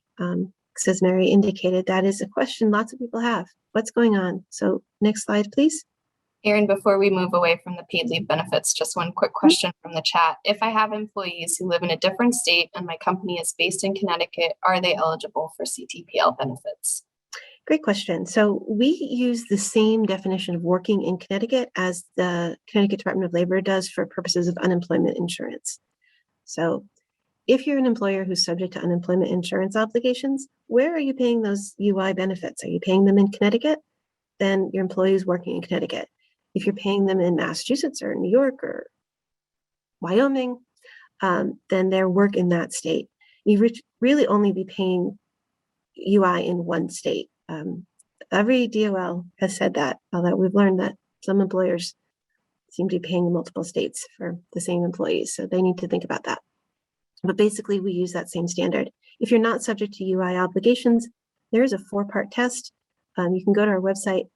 As Mary indicated, that is a question lots of people have. What's going on? So next slide, please. Erin, before we move away from the paid leave benefits, just one quick question from the chat. If I have employees who live in a different state and my company is based in Connecticut, are they eligible for Ctpl benefits? Great question. So we use the same definition of working in Connecticut as the Connecticut Department of Labor does for purposes of unemployment insurance. So if you're an employer who's subject to unemployment insurance obligations, where are you paying those UI benefits? Are you paying them in Connecticut? Then your employee is working in Connecticut. If you're paying them in Massachusetts or New York or Wyoming, then their work in that state. You really only be paying UI in one state. Every DOL has said that, although we've learned that some employers seem to be paying in multiple states for the same employees, so they need to think about that. But basically, we use that same standard. If you're not subject to UI obligations, there is a 4-part test. You can go to our website.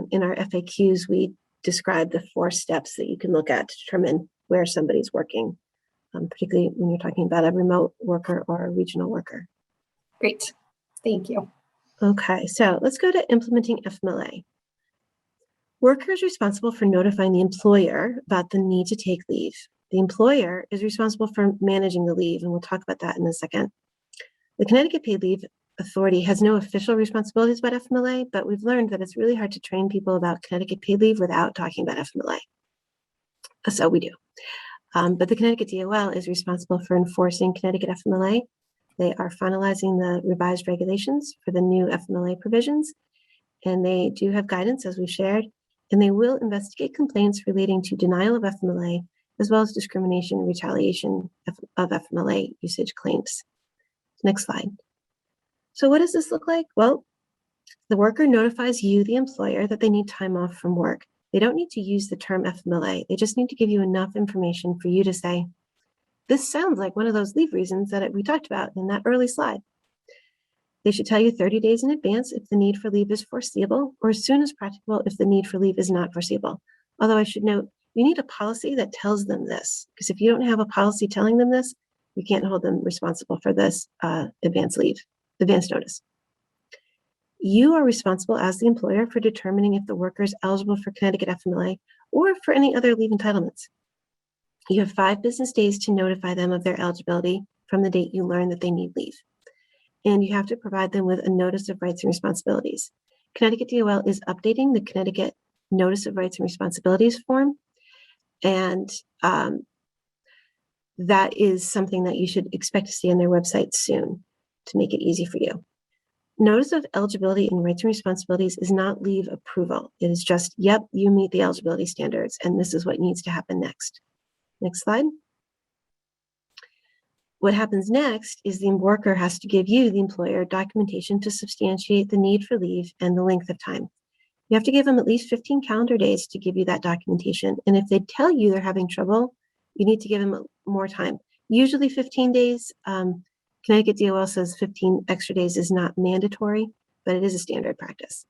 In our FAQs, we describe the 4 steps that you can look at to determine where somebody's working, particularly when you're talking about a remote worker or a regional worker. Great. Thank you. Okay, so let's go to implementing FMLA. Worker is responsible for notifying the employer about the need to take leave. The employer is responsible for managing the leave, and we'll talk about that in a second. The Connecticut Paid Leave Authority has no official responsibilities about FMLA, but we've learned that it's really hard to train people about Connecticut paid leave without talking about FMLA. So we do. But the Connecticut DOL is responsible for enforcing Connecticut FMLA. They are finalizing the revised regulations for the new FMLA provisions, and they do have guidance, as we've shared, and they will investigate complaints relating to denial of FMLA, as well as discrimination and retaliation of FMLA usage claims. Next slide. So what does this look like? Well, the worker notifies you, the employer, that they need time off from work. They don't need to use the term FMLA. They just need to give you enough information for you to say, this sounds like one of those leave reasons that we talked about in that early slide. They should tell you 30 days in advance if the need for leave is foreseeable, or as soon as practical if the need for leave is not foreseeable. Although I should note, you need a policy that tells them this, because if you don't have a policy telling them this, you can't hold them responsible for this advance notice. You are responsible as the employer for determining if the worker is eligible for Connecticut Fmla or for any other leave entitlements. You have 5 business days to notify them of their eligibility from the date you learn that they need leave. And you have to provide them with a notice of rights and responsibilities. Connecticut DOL is updating the Connecticut Notice of Rights and Responsibilities form. And that is something that you should expect to see on their website soon to make it easy for you. Notice of eligibility and rights and responsibilities is not leave approval. It is just, yep, you meet the eligibility standards, and this is what needs to happen next. Next slide. What happens next is the worker has to give you, the employer, documentation to substantiate the need for leave and the length of time. You have to give them at least 15 calendar days to give you that documentation. And if they tell you they're having trouble, you need to give them more time. Usually 15 days. Connecticut DOL says 15 extra days is not mandatory, but it is a standard practice.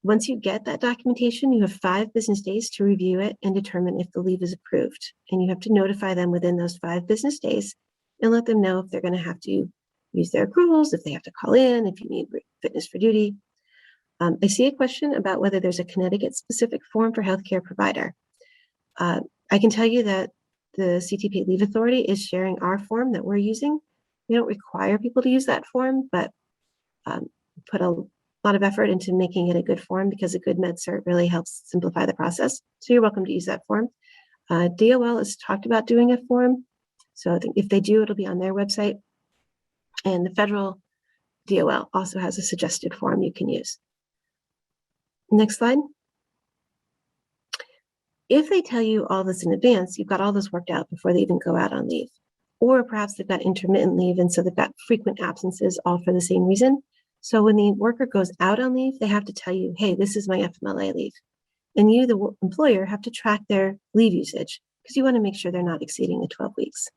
Once you get that documentation, you have 5 business days to review it and determine if the leave is approved. And you have to notify them within those 5 business days and let them know if they're going to have to use their accruals, if they have to call in, if you need fitness for duty. I see a question about whether there's a Connecticut specific form for healthcare provider. I can tell you that the Ctpl Leave Authority is sharing our form that we're using. We don't require people to use that form, but put a lot of effort into making it a good form because a good med cert really helps simplify the process. So you're welcome to use that form. DOL has talked about doing a form. So I think if they do, it'll be on their website. And the federal DOL also has a suggested form you can use. Next slide. If they tell you all this in advance, you've got all this worked out before they even go out on leave. Or perhaps they've got intermittent leave, and so they've got frequent absences all for the same reason. So when the worker goes out on leave, they have to tell you, hey, this is my FMLA leave. And you, the employer, have to track their leave usage because you want to make sure they're not exceeding the 12 weeks.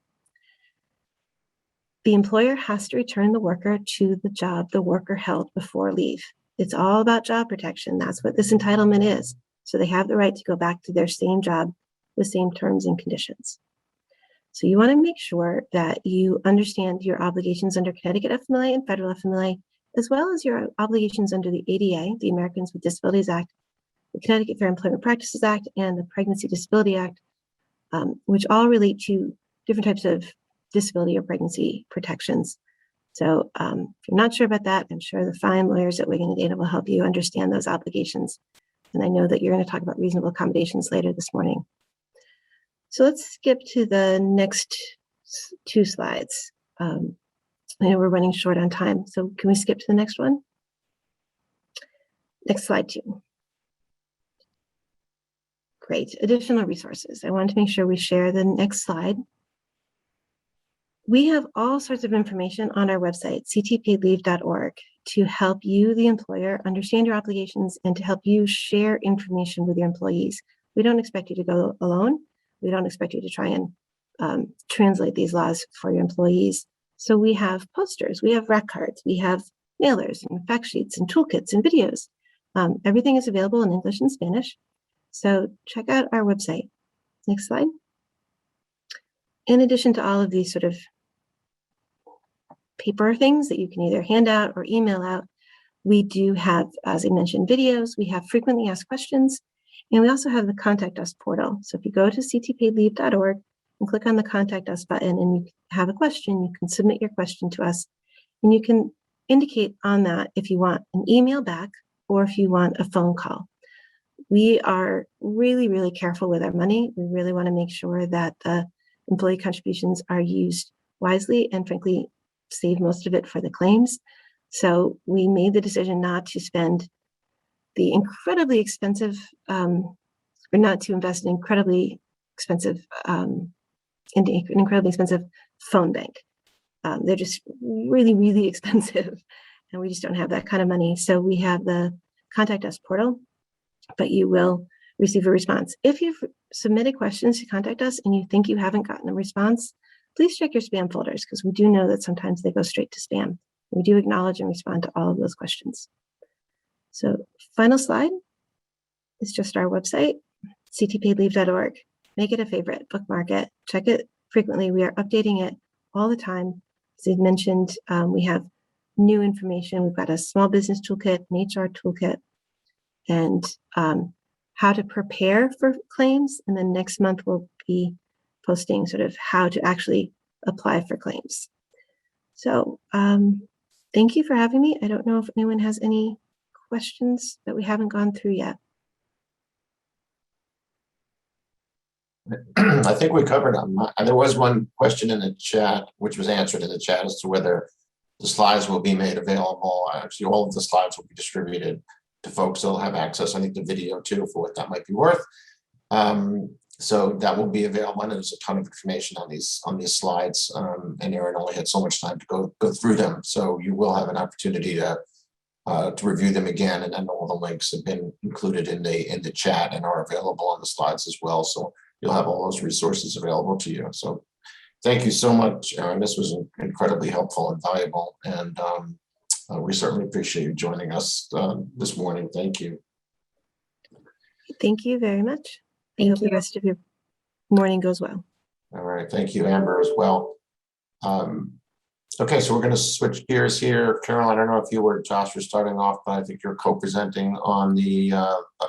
The employer has to return the worker to the job the worker held before leave. It's all about job protection. That's what this entitlement is. So they have the right to go back to their same job with same terms and conditions. So you want to make sure that you understand your obligations under Connecticut FMLA and federal FMLA, as well as your obligations under the ADA, the Americans with Disabilities Act, the Connecticut Fair Employment Practices Act, and the Pregnancy Disability Act, which all relate to different types of disability or pregnancy protections. So if you're not sure about that, I'm sure the fine lawyers at Wiggin and Dana will help you understand those obligations. And I know that you're going to talk about reasonable accommodations later this morning. So let's skip to the next 2 slides. I know we're running short on time, so can we skip to the next one? Next slide 2. Great, additional resources. I wanted to make sure we share the next slide. We have all sorts of information on our website, ctpleave.org, to help you, the employer, understand your obligations and to help you share information with your employees. We don't expect you to go alone. We don't expect you to try and translate these laws for your employees. So we have posters, we have rec cards, we have mailers and fact sheets and toolkits and videos. Everything is available in English and Spanish. So check out our website. Next slide. In addition to all of these sort of paper things that you can either hand out or email out, we do have, as I mentioned, videos. We have frequently asked questions, and we also have the Contact Us portal. So if you go to ctpleave.org and click on the Contact Us button and you have a question, you can submit your question to us, and you can indicate on that if you want an email back or if you want a phone call. We are really, really careful with our money. We really want to make sure that the employee contributions are used wisely and frankly, save most of it for the claims. So we made the decision not to spend the incredibly expensive, or not to invest in incredibly expensive, into an incredibly expensive phone bank. They're just really, really expensive, and we just don't have that kind of money. So we have the Contact Us portal, but you will receive a response. If you've submitted questions to Contact Us and you think you haven't gotten a response, please check your spam folders because we do know that sometimes they go straight to spam. We do acknowledge and respond to all of those questions. So final slide is just our website, ctpaidleave.org. Make it a favorite, bookmark it, check it frequently. We are updating it all the time. As I mentioned, we have new information. We've got a small business toolkit, an HR toolkit, and how to prepare for claims. And then next month we'll be posting sort of how to actually apply for claims. So thank you for having me. I don't know if anyone has any questions that we haven't gone through yet. I think we covered them. There was one question in the chat, which was answered in the chat, as to whether the slides will be made available. Actually, all of the slides will be distributed to folks that'll have access. I think the video too, for what that might be worth. So that will be available, and there's a ton of information on these slides. And Erin only had so much time to go through them, so you will have an opportunity to review them again. And then all the links have been included in the chat and are available on the slides as well. So you'll have all those resources available to you. So thank you so much, Erin. This was incredibly helpful and valuable, and we certainly appreciate you joining us this morning. Thank you. Thank you very much. I Thank hope you. the rest of your morning goes well. All right, thank you, Amber, as well. Okay, so we're going to switch gears here. Carol, I don't know if you or Josh are starting off, but I think you're co-presenting on the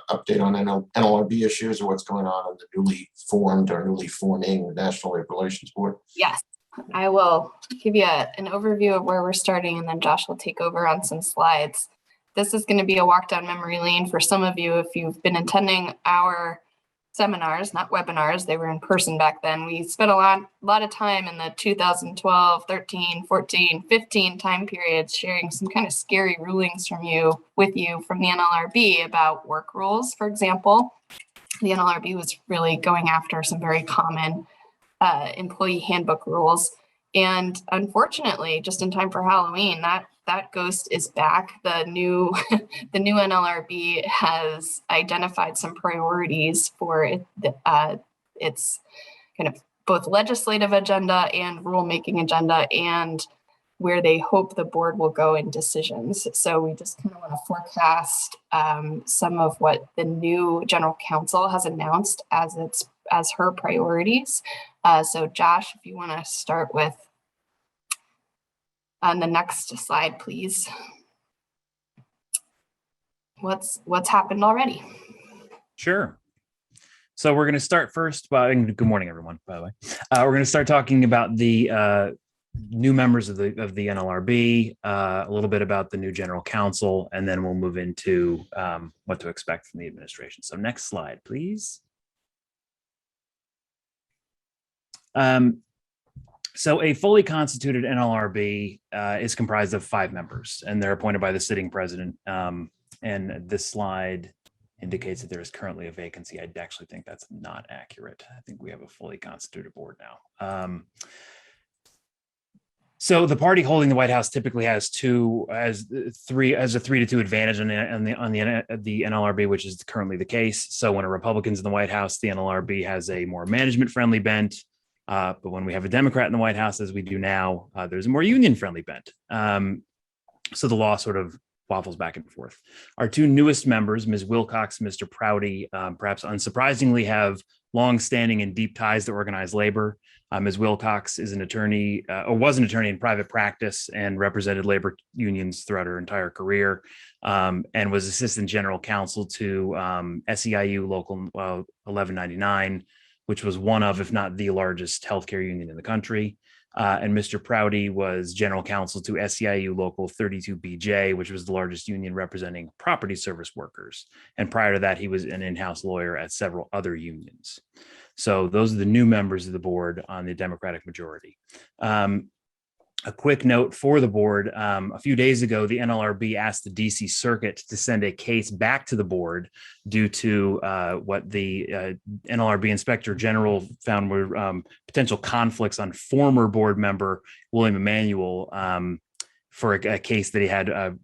update on NLRB issues, or what's going on in the newly formed or newly forming National Labor Relations Board. Yes, I will give you an overview of where we're starting, and then Josh will take over on some slides. This is going to be a walk down memory lane for some of you if you've been attending our seminars, not webinars. They were in person back then. We spent a lot of time in the 2012, 13, 14, 15 time periods sharing some kind of scary rulings with you from the NLRB about work rules, for example. The NLRB was really going after some very common employee handbook rules. And unfortunately, just in time for Halloween, that ghost is back. The new NLRB has identified some priorities for its kind of both legislative agenda and rulemaking agenda, and where they hope the board will go in decisions. So we just kind of want to forecast some of what the new general counsel has announced as her priorities. So Josh, if you want to start with on the next slide, please. What's happened already? Sure. So we're going to start first by, good morning, everyone, by the way. We're going to start talking about the new members of the NLRB, a little bit about the new general counsel, and then we'll move into what to expect from the administration. So next slide, please. So a fully constituted NLRB is comprised of 5 members, and they're appointed by the sitting president. And this slide indicates that there is currently a vacancy. I actually think that's not accurate. I think we have a fully constituted board now. So the party holding the White House typically has a 3-2 advantage on the NLRB, which is currently the case. So when a Republican's in the White House, the NLRB has a more management-friendly bent. But when we have a Democrat in the White House, as we do now, there's a more union-friendly bent. So the law sort of waffles back and forth. Our 2 newest members, Ms. Wilcox and Mr. Prouty, perhaps unsurprisingly, have long-standing and deep ties to organized labor. Ms. Wilcox is an attorney, or was an attorney in private practice, and represented labor unions throughout her entire career, and was assistant general counsel to SEIU Local 1199, which was one of, if not the largest healthcare union in the country. And Mr. Prouty was general counsel to SEIU Local 32BJ, which was the largest union representing property service workers. And prior to that, he was an in-house lawyer at several other unions. So those are the new members of the board on the Democratic majority. A quick note for the board, a few days ago, the NLRB asked the DC Circuit to send a case back to the board due to what the NLRB Inspector General found were potential conflicts on former board member William Emanuel for a case that he had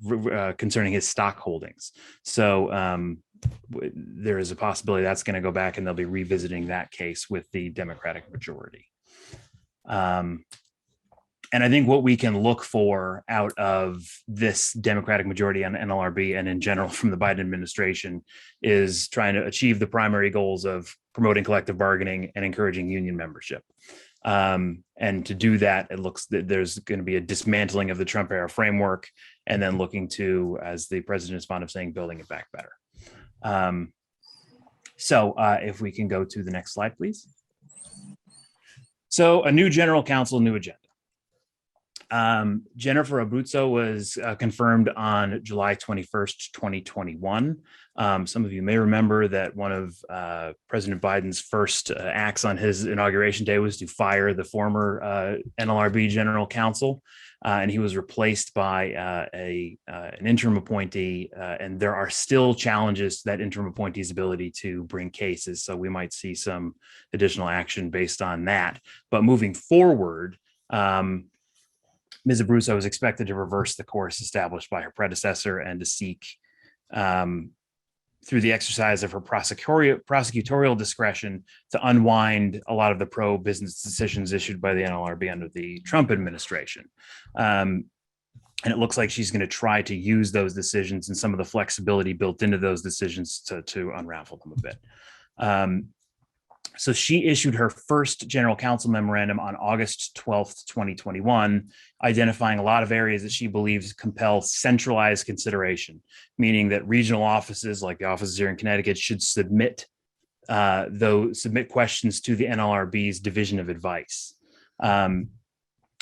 concerning his stock holdings. So there is a possibility that's going to go back, and they'll be revisiting that case with the Democratic majority. I think what we can look for out of this Democratic majority on NLRB and in general from the Biden administration is trying to achieve the primary goals of promoting collective bargaining and encouraging union membership. And to do that, it looks that there's going to be a dismantling of the Trump era framework and then looking to, as the president is fond of saying, building it back better. So if we can go to the next slide, please. So a new general counsel, new agenda. Jennifer Abruzzo was confirmed on July 21st, 2021. Some of you may remember that one of President Biden's first acts on his inauguration day was to fire the former NLRB general counsel, and he was replaced by an interim appointee, and there are still challenges to that interim appointee's ability to bring cases, so we might see some additional action based on that. But moving forward, Ms. Abruzzo is expected to reverse the course established by her predecessor and to seek, through the exercise of her prosecutorial discretion, to unwind a lot of the pro-business decisions issued by the NLRB under the Trump administration. And it looks like she's going to try to use those decisions and some of the flexibility built into those decisions to unravel them a bit. So she issued her first general counsel memorandum on August 12th, 2021, identifying a lot of areas that she believes compel centralized consideration, meaning that regional offices like the offices here in Connecticut should submit questions to the NLRB's Division of Advice.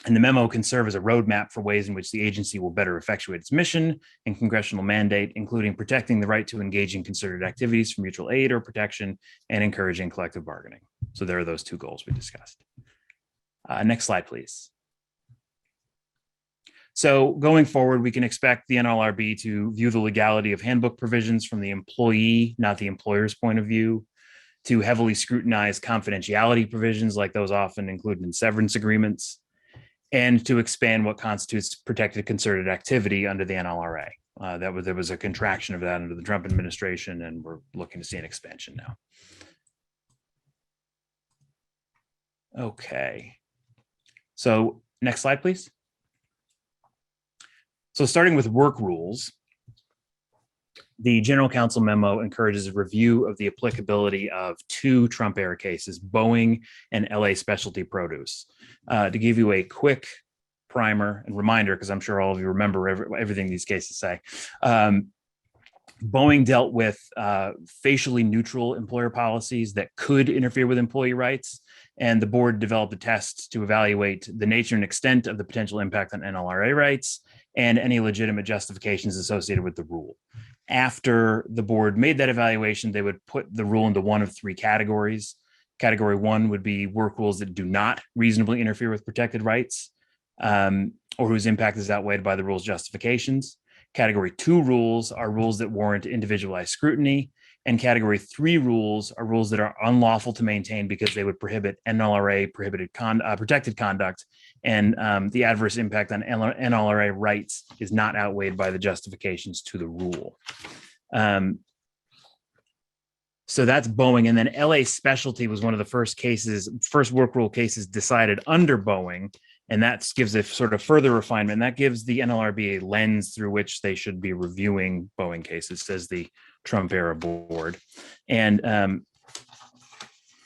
And the memo can serve as a roadmap for ways in which the agency will better effectuate its mission and congressional mandate, including protecting the right to engage in concerted activities for mutual aid or protection and encouraging collective bargaining. So there are those two goals we discussed. Next slide, please. So going forward, we can expect the NLRB to view the legality of handbook provisions from the employee, not the employer's point of view, to heavily scrutinize confidentiality provisions like those often included in severance agreements, and to expand what constitutes protected concerted activity under the NLRA. There was a contraction of that under the Trump administration, and we're looking to see an expansion now. Okay, so next slide, please. So starting with work rules, the general counsel memo encourages a review of the applicability of two Trump era cases, Boeing and LA Specialty Produce. To give you a quick primer and reminder, because I'm sure all of you remember everything these cases say, Boeing dealt with facially neutral employer policies that could interfere with employee rights, and the board developed a test to evaluate the nature and extent of the potential impact on NLRA rights and any legitimate justifications associated with the rule. After the board made that evaluation, they would put the rule into one of three categories. Category one would be work rules that do not reasonably interfere with protected rights, or whose impact is outweighed by the rule's justifications. Category two rules are rules that warrant individualized scrutiny, and category three rules are rules that are unlawful to maintain because they would prohibit NLRA protected conduct, and the adverse impact on NLRA rights is not outweighed by the justifications to the rule. So that's Boeing, and then LA Specialty was one of the first work rule cases decided under Boeing, and that gives a sort of further refinement. That gives the NLRB a lens through which they should be reviewing Boeing cases, says the Trump era board. And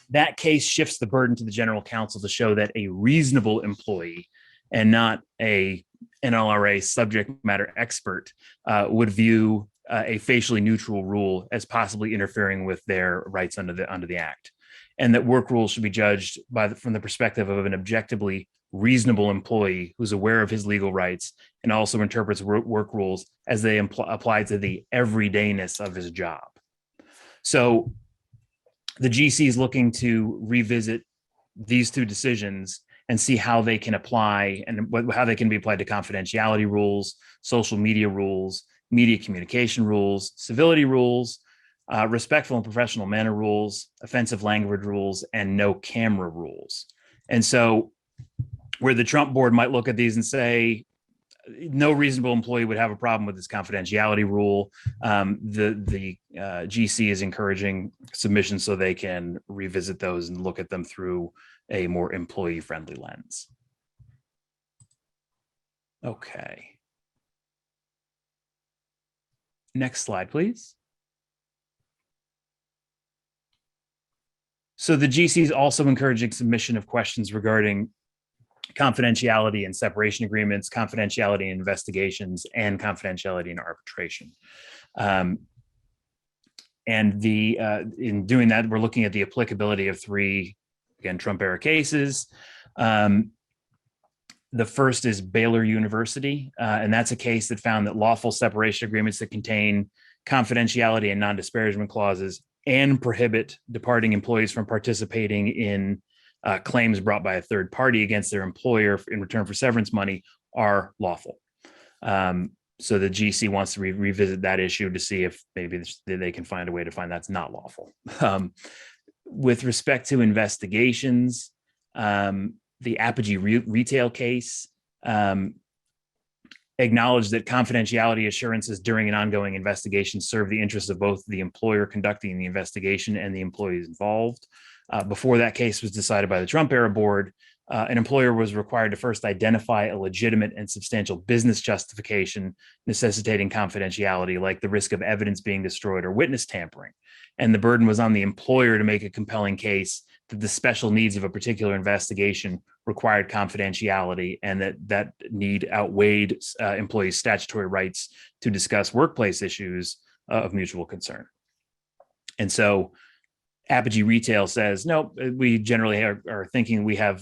that case shifts the burden to the general counsel to show that a reasonable employee and not a NLRA subject matter expert would view a facially neutral rule as possibly interfering with their rights under the act, and that work rules should be judged from the perspective of an objectively reasonable employee who's aware of his legal rights and also interprets work rules as they apply to the everydayness of his job. So the GC is looking to revisit these two decisions and see how they can apply and how they can be applied to confidentiality rules, social media rules, media communication rules, civility rules, respectful and professional manner rules, offensive language rules, and no camera rules. And so where the Trump board might look at these and say, no reasonable employee would have a problem with this confidentiality rule, the GC is encouraging submissions so they can revisit those and look at them through a more employee-friendly lens. Okay. Next slide, please. So the GC is also encouraging submission of questions regarding confidentiality and separation agreements, confidentiality in investigations, and confidentiality in arbitration. And in doing that, we're looking at the applicability of three, again, Trump era cases. The first is Baylor University, and that's a case that found that lawful separation agreements that contain confidentiality and non-disparagement clauses and prohibit departing employees from participating in claims brought by a third party against their employer in return for severance money are lawful. So the GC wants to revisit that issue to see if maybe they can find a way to find that's not lawful. With respect to investigations, the Apogee retail case acknowledged that confidentiality assurances during an ongoing investigation serve the interests of both the employer conducting the investigation and the employees involved. Before that case was decided by the Trump era board, an employer was required to first identify a legitimate and substantial business justification necessitating confidentiality, like the risk of evidence being destroyed or witness tampering. And the burden was on the employer to make a compelling case that the special needs of a particular investigation required confidentiality and that need outweighed employees' statutory rights to discuss workplace issues of mutual concern. And so Apogee Retail says, no, we generally are thinking we have,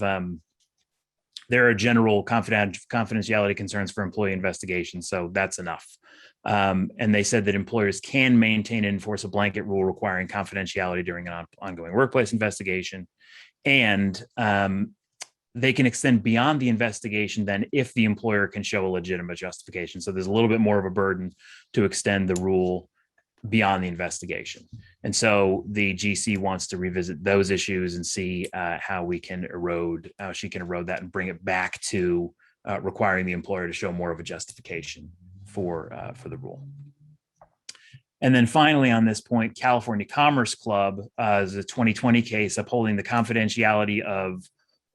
there are general confidentiality concerns for employee investigations, so that's enough. And they said that employers can maintain and enforce a blanket rule requiring confidentiality during an ongoing workplace investigation. And they can extend beyond the investigation then if the employer can show a legitimate justification. So there's a little bit more of a burden to extend the rule beyond the investigation. And so the GC wants to revisit those issues and see how she can erode that and bring it back to requiring the employer to show more of a justification for the rule. And then finally on this point, California Commerce Club is a 2020 case upholding the confidentiality of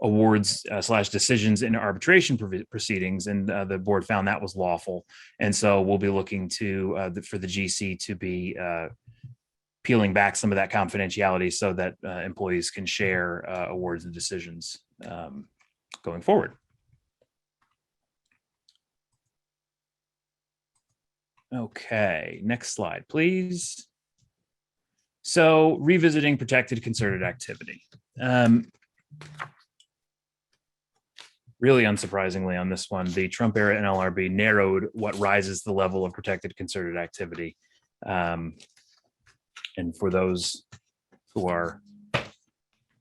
awards / decisions in arbitration proceedings, and the board found that was lawful. And so we'll be looking to for the GC to be peeling back some of that confidentiality so that employees can share awards and decisions going forward. Okay, next slide, please. So revisiting protected concerted activity. Really unsurprisingly on this one, the Trump era NLRB narrowed what rises the level of protected concerted activity. And for those who are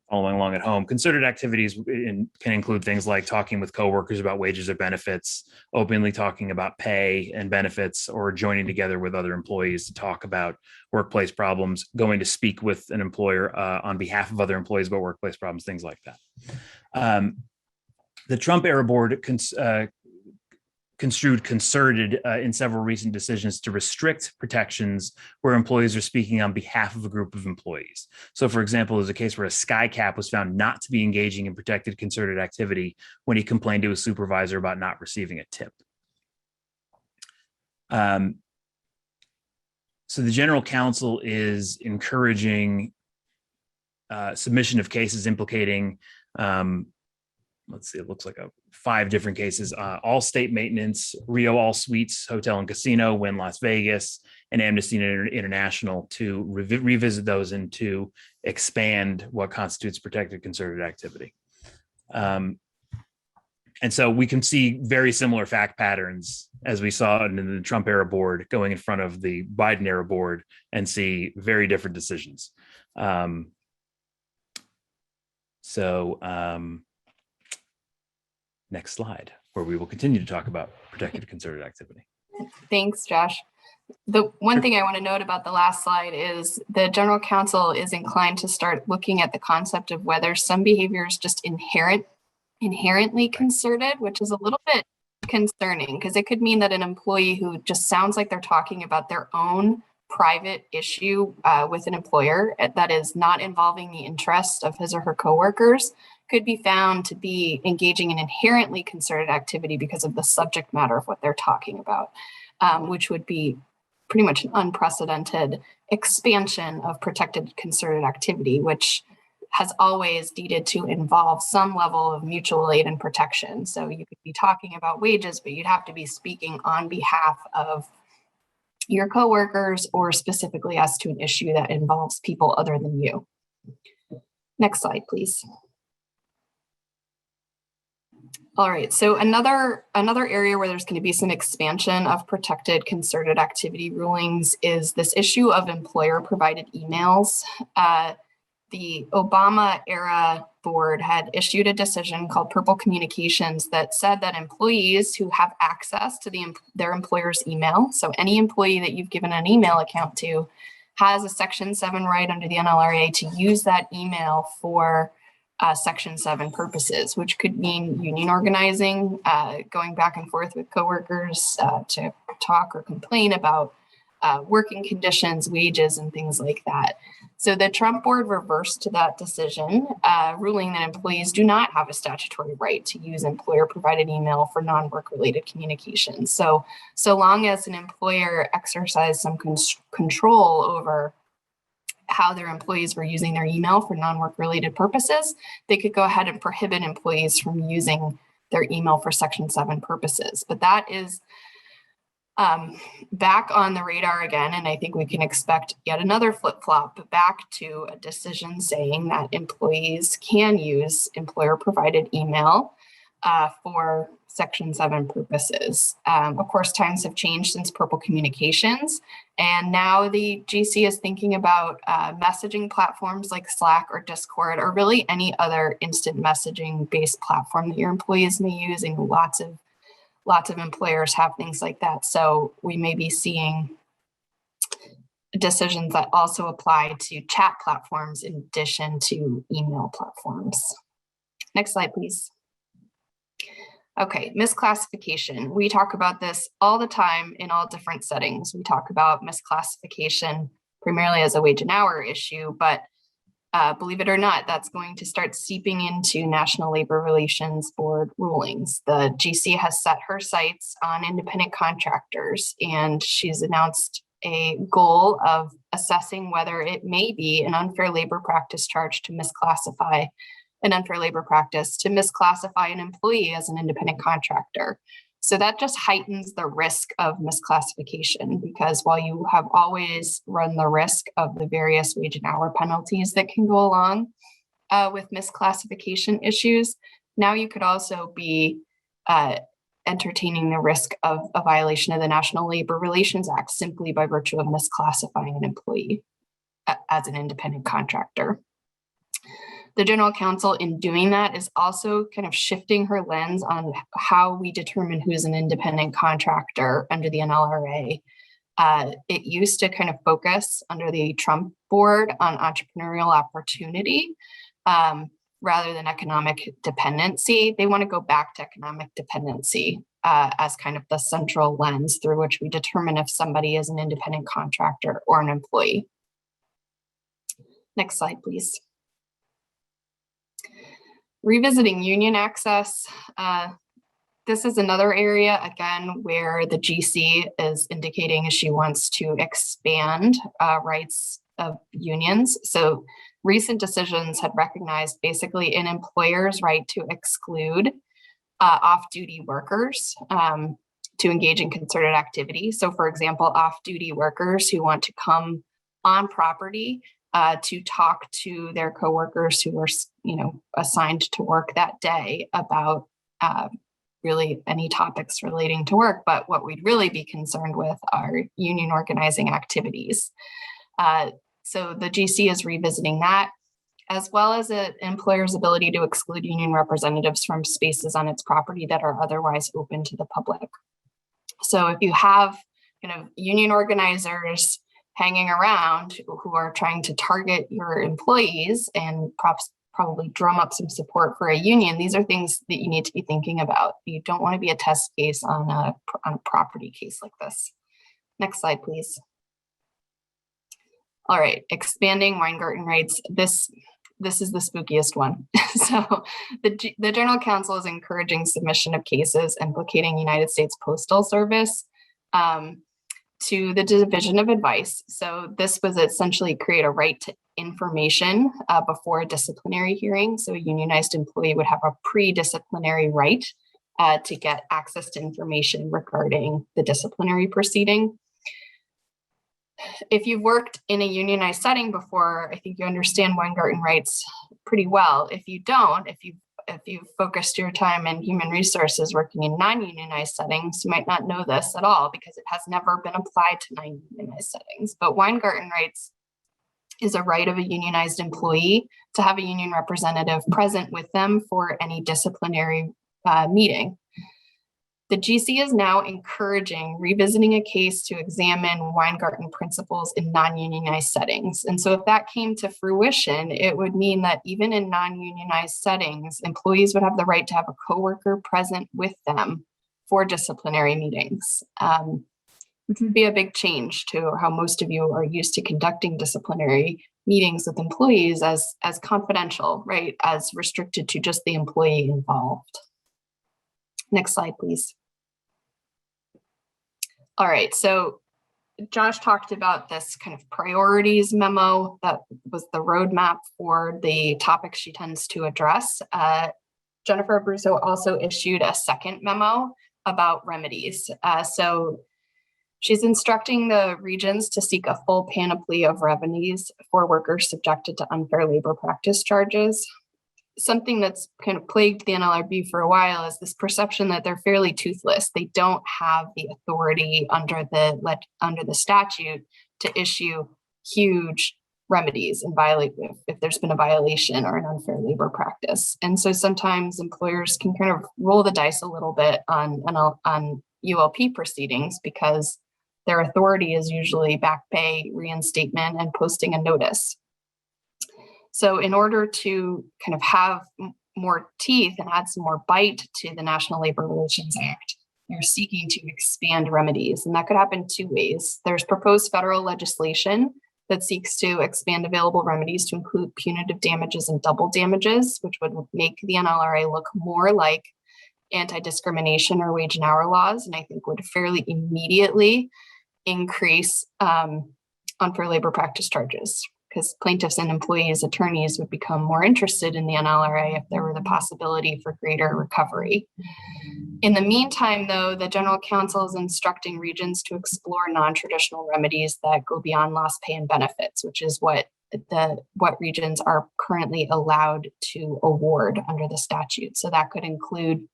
following along at home, concerted activities can include things like talking with coworkers about wages or benefits, openly talking about pay and benefits, or joining together with other employees to talk about workplace problems, going to speak with an employer on behalf of other employees about workplace problems, things like that. The Trump era board construed concerted in several recent decisions to restrict protections where employees are speaking on behalf of a group of employees. So for example, there's a case where a SkyCap was found not to be engaging in protected concerted activity when he complained to a supervisor about not receiving a tip. So the general counsel is encouraging submission of cases implicating let's see, it looks like 5 different cases, All State Maintenance, Rio All Suites Hotel and Casino, Wynn Las Vegas, and Amnesty International to revisit those and to expand what constitutes protected concerted activity. And so we can see very similar fact patterns as we saw in the Trump era board going in front of the Biden era board and see very different decisions. Next slide, where we will continue to talk about protected concerted activity. Thanks, Josh. The one thing I want to note about the last slide is the general counsel is inclined to start looking at the concept of whether some behavior is just inherently concerted, which is a little bit concerning because it could mean that an employee who just sounds like they're talking about their own private issue with an employer that is not involving the interests of his or her coworkers could be found to be engaging in inherently concerted activity because of the subject matter of what they're talking about, which would be pretty much an unprecedented expansion of protected concerted activity, which has always needed to involve some level of mutual aid and protection. So you could be talking about wages, but you'd have to be speaking on behalf of your coworkers or specifically as to an issue that involves people other than you. Next slide, please. All right, so another area where there's going to be some expansion of protected concerted activity rulings is this issue of employer provided emails. The Obama era board had issued a decision called Purple Communications that said that employees who have access to their employer's email, so any employee that you've given an email account to, has a Section 7 right under the NLRA to use that email for Section 7 purposes, which could mean union organizing, going back and forth with coworkers to talk or complain about working conditions, wages, and things like that. So the Trump board reversed that decision, ruling that employees do not have a statutory right to use employer-provided email for non-work related communications. So long as an employer exercised some control over how their employees were using their email for non-work related purposes, they could go ahead and prohibit employees from using their email for Section 7 purposes. But that is back on the radar again, and I think we can expect yet another flip-flop back to a decision saying that employees can use employer-provided email for Section 7 purposes. Of course, times have changed since Purple Communications, and now the GC is thinking about messaging platforms like Slack or Discord, or really any other instant messaging-based platform that your employees may use, and lots of employers have things like that. So we may be seeing decisions that also apply to chat platforms in addition to email platforms. Next slide, please. Okay, misclassification. We talk about this all the time in all different settings. We talk about misclassification primarily as a wage and hour issue, but believe it or not, that's going to start seeping into National Labor Relations Board rulings. The GC has set her sights on independent contractors, and she's announced a goal of assessing whether it may be an unfair labor practice charge to misclassify an employee as an independent contractor. So that just heightens the risk of misclassification, because while you have always run the risk of the various wage and hour penalties that can go along with misclassification issues, now you could also be entertaining the risk of a violation of the National Labor Relations Act simply by virtue of misclassifying an employee as an independent contractor. The general counsel in doing that is also kind of shifting her lens on how we determine who's an independent contractor under the NLRA. It used to kind of focus under the Trump board on entrepreneurial opportunity rather than economic dependency. They want to go back to economic dependency as kind of the central lens through which we determine if somebody is an independent contractor or an employee. Next slide, please. Revisiting union access. This is another area, again, where the GC is indicating she wants to expand rights of unions. So recent decisions had recognized basically an employer's right to exclude off-duty workers to engage in concerted activity. So for example, off-duty workers who want to come on property to talk to their coworkers who were, assigned to work that day about really any topics relating to work. But what we'd really be concerned with are union organizing activities. So the GC is revisiting that, as well as an employer's ability to exclude union representatives from spaces on its property that are otherwise open to the public. So if you have union organizers hanging around who are trying to target your employees and probably drum up some support for a union, these are things that you need to be thinking about. You don't want to be a test case on a property case like this. Next slide, please. All right, expanding Weingarten rights. This this is the spookiest one. So the General Counsel is encouraging submission of cases implicating United States Postal Service to the Division of Advice. So this was essentially create a right to information before a disciplinary hearing. So a unionized employee would have a pre-disciplinary right to get access to information regarding the disciplinary proceeding. If you've worked in a unionized setting before, I think you understand Weingarten rights pretty well. If you don't, if you've focused your time in human resources working in non-unionized settings, you might not know this at all because it has never been applied to non-unionized settings. But Weingarten rights is a right of a unionized employee to have a union representative present with them for any disciplinary meeting. The GC is now encouraging revisiting a case to examine Weingarten principles in non-unionized settings. And so if that came to fruition, it would mean that even in non-unionized settings, employees would have the right to have a coworker present with them for disciplinary meetings, which would be a big change to how most of you are used to conducting disciplinary meetings with employees as confidential, right? As restricted to just the employee involved. Next slide, please. All right, so Josh talked about this kind of priorities memo that was the roadmap for the topics she tends to address. Jennifer Abruzzo also issued a second memo about remedies. So she's instructing the regions to seek a full panoply of remedies for workers subjected to unfair labor practice charges. Something that's kind of plagued the NLRB for a while is this perception that they're fairly toothless. They don't have the authority under the statute to issue huge remedies and violate if there's been a violation or an unfair labor practice. And so sometimes employers can kind of roll the dice a little bit on ULP proceedings because their authority is usually back pay, reinstatement, and posting a notice. So in order to kind of have more teeth and add some more bite to the National Labor Relations Act, they're seeking to expand remedies. And that could happen two ways. There's proposed federal legislation that seeks to expand available remedies to include punitive damages and double damages, which would make the NLRA look more like anti-discrimination or wage and hour laws, and I think would fairly immediately increase unfair labor practice charges, because plaintiffs and employees' attorneys would become more interested in the NLRA if there were the possibility for greater recovery. In the meantime, though, the General Counsel is instructing regions to explore non-traditional remedies that go beyond lost pay and benefits, which is what regions are currently allowed to award under the statute. So that could include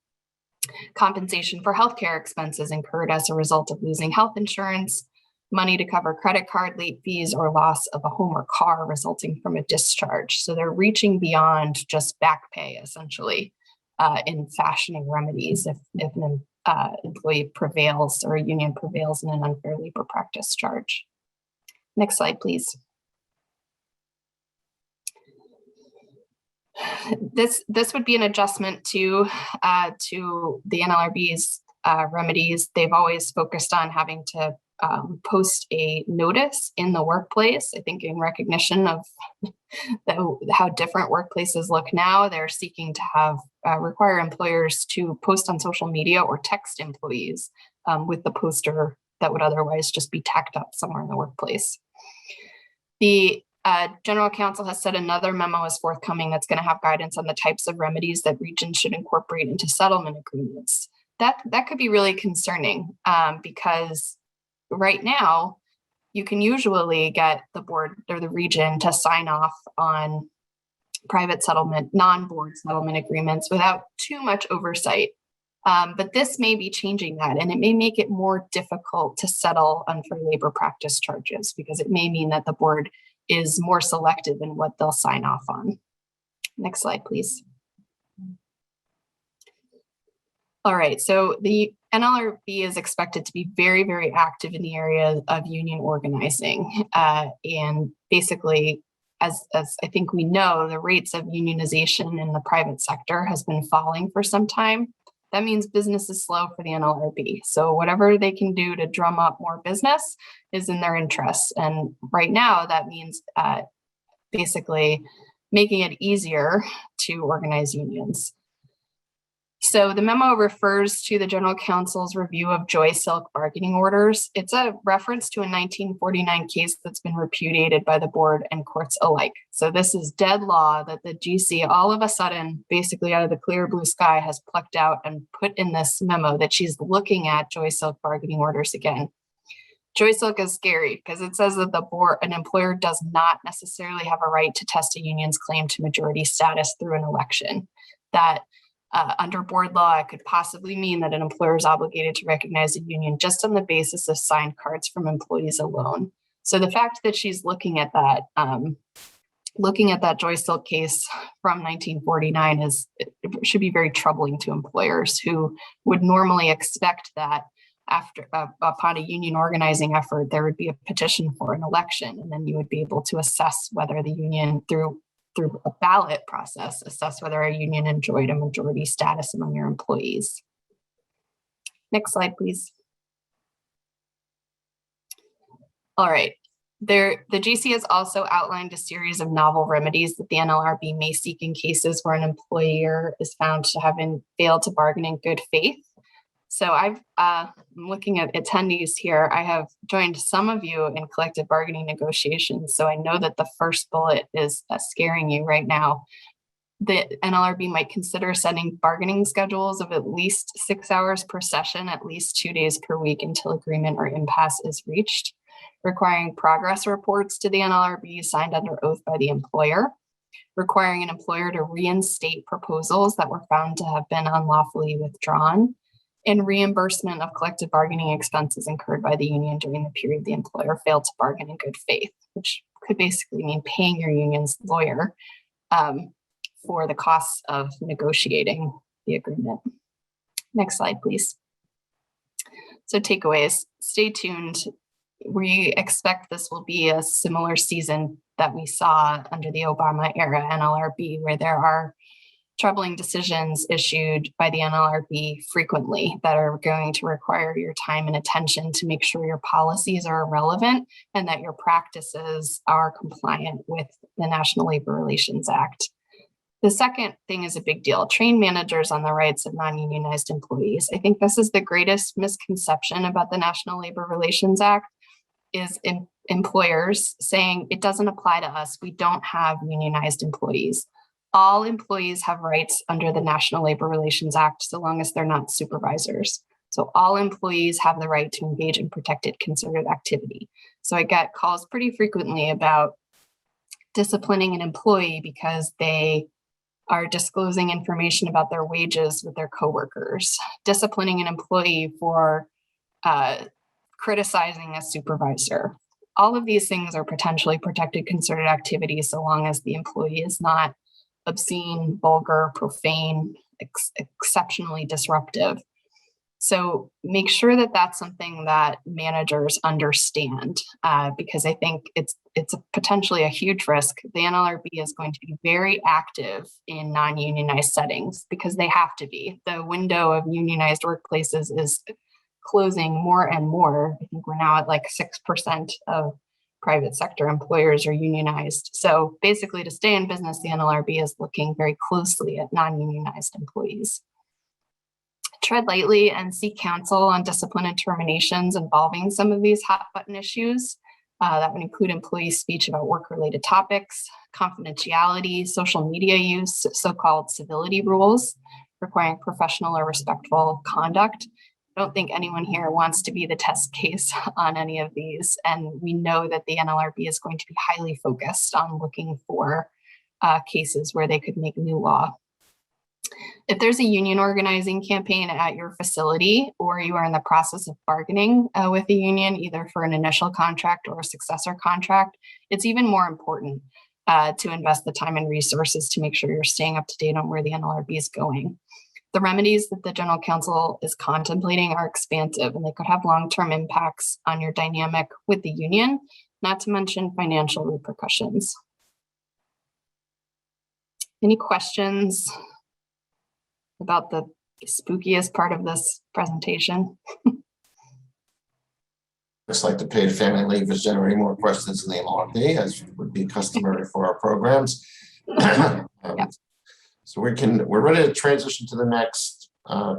compensation for healthcare expenses incurred as a result of losing health insurance, money to cover credit card late fees, or loss of a home or car resulting from a discharge. So they're reaching beyond just back pay, essentially, in fashioning remedies if an employee prevails or a union prevails in an unfair labor practice charge. Next slide, please. This would be an adjustment to the NLRB's remedies. They've always focused on having to post a notice in the workplace. I think in recognition of how different workplaces look now, they're seeking to have require employers to post on social media or text employees with the poster that would otherwise just be tacked up somewhere in the workplace. The General Counsel has said another memo is forthcoming that's going to have guidance on the types of remedies that regions should incorporate into settlement agreements. That could be really concerning because right now, you can usually get the board or the region to sign off on private settlement, non-board settlement agreements without too much oversight. But this may be changing that, and it may make it more difficult to settle unfair labor practice charges because it may mean that the board is more selective in what they'll sign off on. Next slide, please. All right, so the NLRB is expected to be very, very active in the area of union organizing. And basically, as I think we know, the rates of unionization in the private sector has been falling for some time. That means business is slow for the NLRB. So whatever they can do to drum up more business is in their interests. And right now, that means basically making it easier to organize unions. So the memo refers to the General Counsel's review of Joy Silk bargaining orders. It's a reference to a 1949 case that's been repudiated by the board and courts alike. So this is dead law that the GC all of a sudden, basically out of the clear blue sky, has plucked out and put in this memo that she's looking at Joy Silk bargaining orders again. Joy Silk is scary because it says that the board, an employer does not necessarily have a right to test a union's claim to majority status through an election. That under board law, it could possibly mean that an employer is obligated to recognize a union just on the basis of signed cards from employees alone. So the fact that she's looking at that Joy Silk case from 1949 should be very troubling to employers who would normally expect that after upon a union organizing effort, there would be a petition for an election, and then you would be able to assess whether the union through a ballot process, assess whether a union enjoyed a majority status among your employees. Next slide, please. All right. The GC has also outlined a series of novel remedies that the NLRB may seek in cases where an employer is found to have failed to bargain in good faith. So I'm looking at attendees here. I have joined some of you in collective bargaining negotiations, so I know that the first bullet is scaring you right now. The NLRB might consider setting bargaining schedules of at least 6 hours per session, at least 2 days per week until agreement or impasse is reached, requiring progress reports to the NLRB signed under oath by the employer, requiring an employer to reinstate proposals that were found to have been unlawfully withdrawn, and reimbursement of collective bargaining expenses incurred by the union during the period the employer failed to bargain in good faith, which could basically mean paying your union's lawyer for the costs of negotiating the agreement. Next slide, please. So takeaways, stay tuned. We expect this will be a similar season that we saw under the Obama era NLRB, where there are troubling decisions issued by the NLRB frequently that are going to require your time and attention to make sure your policies are relevant and that your practices are compliant with the National Labor Relations Act. The second thing is a big deal. Train managers on the rights of non-unionized employees. I think this is the greatest misconception about the National Labor Relations Act, is employers saying it doesn't apply to us. We don't have unionized employees. All employees have rights under the National Labor Relations Act, so long as they're not supervisors. So all employees have the right to engage in protected concerted activity. So I get calls pretty frequently about disciplining an employee because they are disclosing information about their wages with their coworkers, disciplining an employee for criticizing a supervisor. All of these things are potentially protected concerted activities so long as the employee is not obscene, vulgar, profane, exceptionally disruptive. So make sure that that's something that managers understand, because I think it's potentially a huge risk. The NLRB is going to be very active in non-unionized settings because they have to be. The window of unionized workplaces is closing more and more. I think we're now at like 6% of private sector employers are unionized. So basically, to stay in business, the NLRB is looking very closely at non-unionized employees. Tread lightly and seek counsel on discipline and terminations involving some of these hot button issues. That would include employee speech about work-related topics, confidentiality, social media use, so-called civility rules, requiring professional or respectful conduct. I don't think anyone here wants to be the test case on any of these. And we know that the NLRB is going to be highly focused on looking for cases where they could make new law. If there's a union organizing campaign at your facility, or you are in the process of bargaining with a union, either for an initial contract or a successor contract, it's even more important to invest the time and resources to make sure you're staying up to date on where the NLRB is going. The remedies that the General Counsel is contemplating are expansive, and they could have long-term impacts on your dynamic with the union, not to mention financial repercussions. Any questions about the spookiest part of this presentation? Looks like the paid family leave is generating more questions than the NLRB, as would be customary for our programs. So we're ready to transition to the next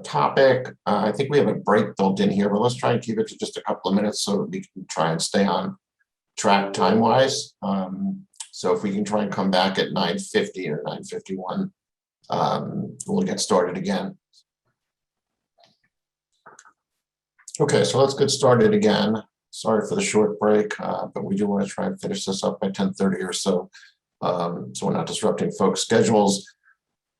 topic. I think we have a break built in here, but let's try and keep it to just a couple of minutes so that we can try and stay on track time-wise. So if we can try and come back at 9:50 or 9:51, we'll get started again. Okay, so let's get started again. Sorry for the short break, but we do want to try and finish this up by 10:30 or so, so we're not disrupting folks' schedules.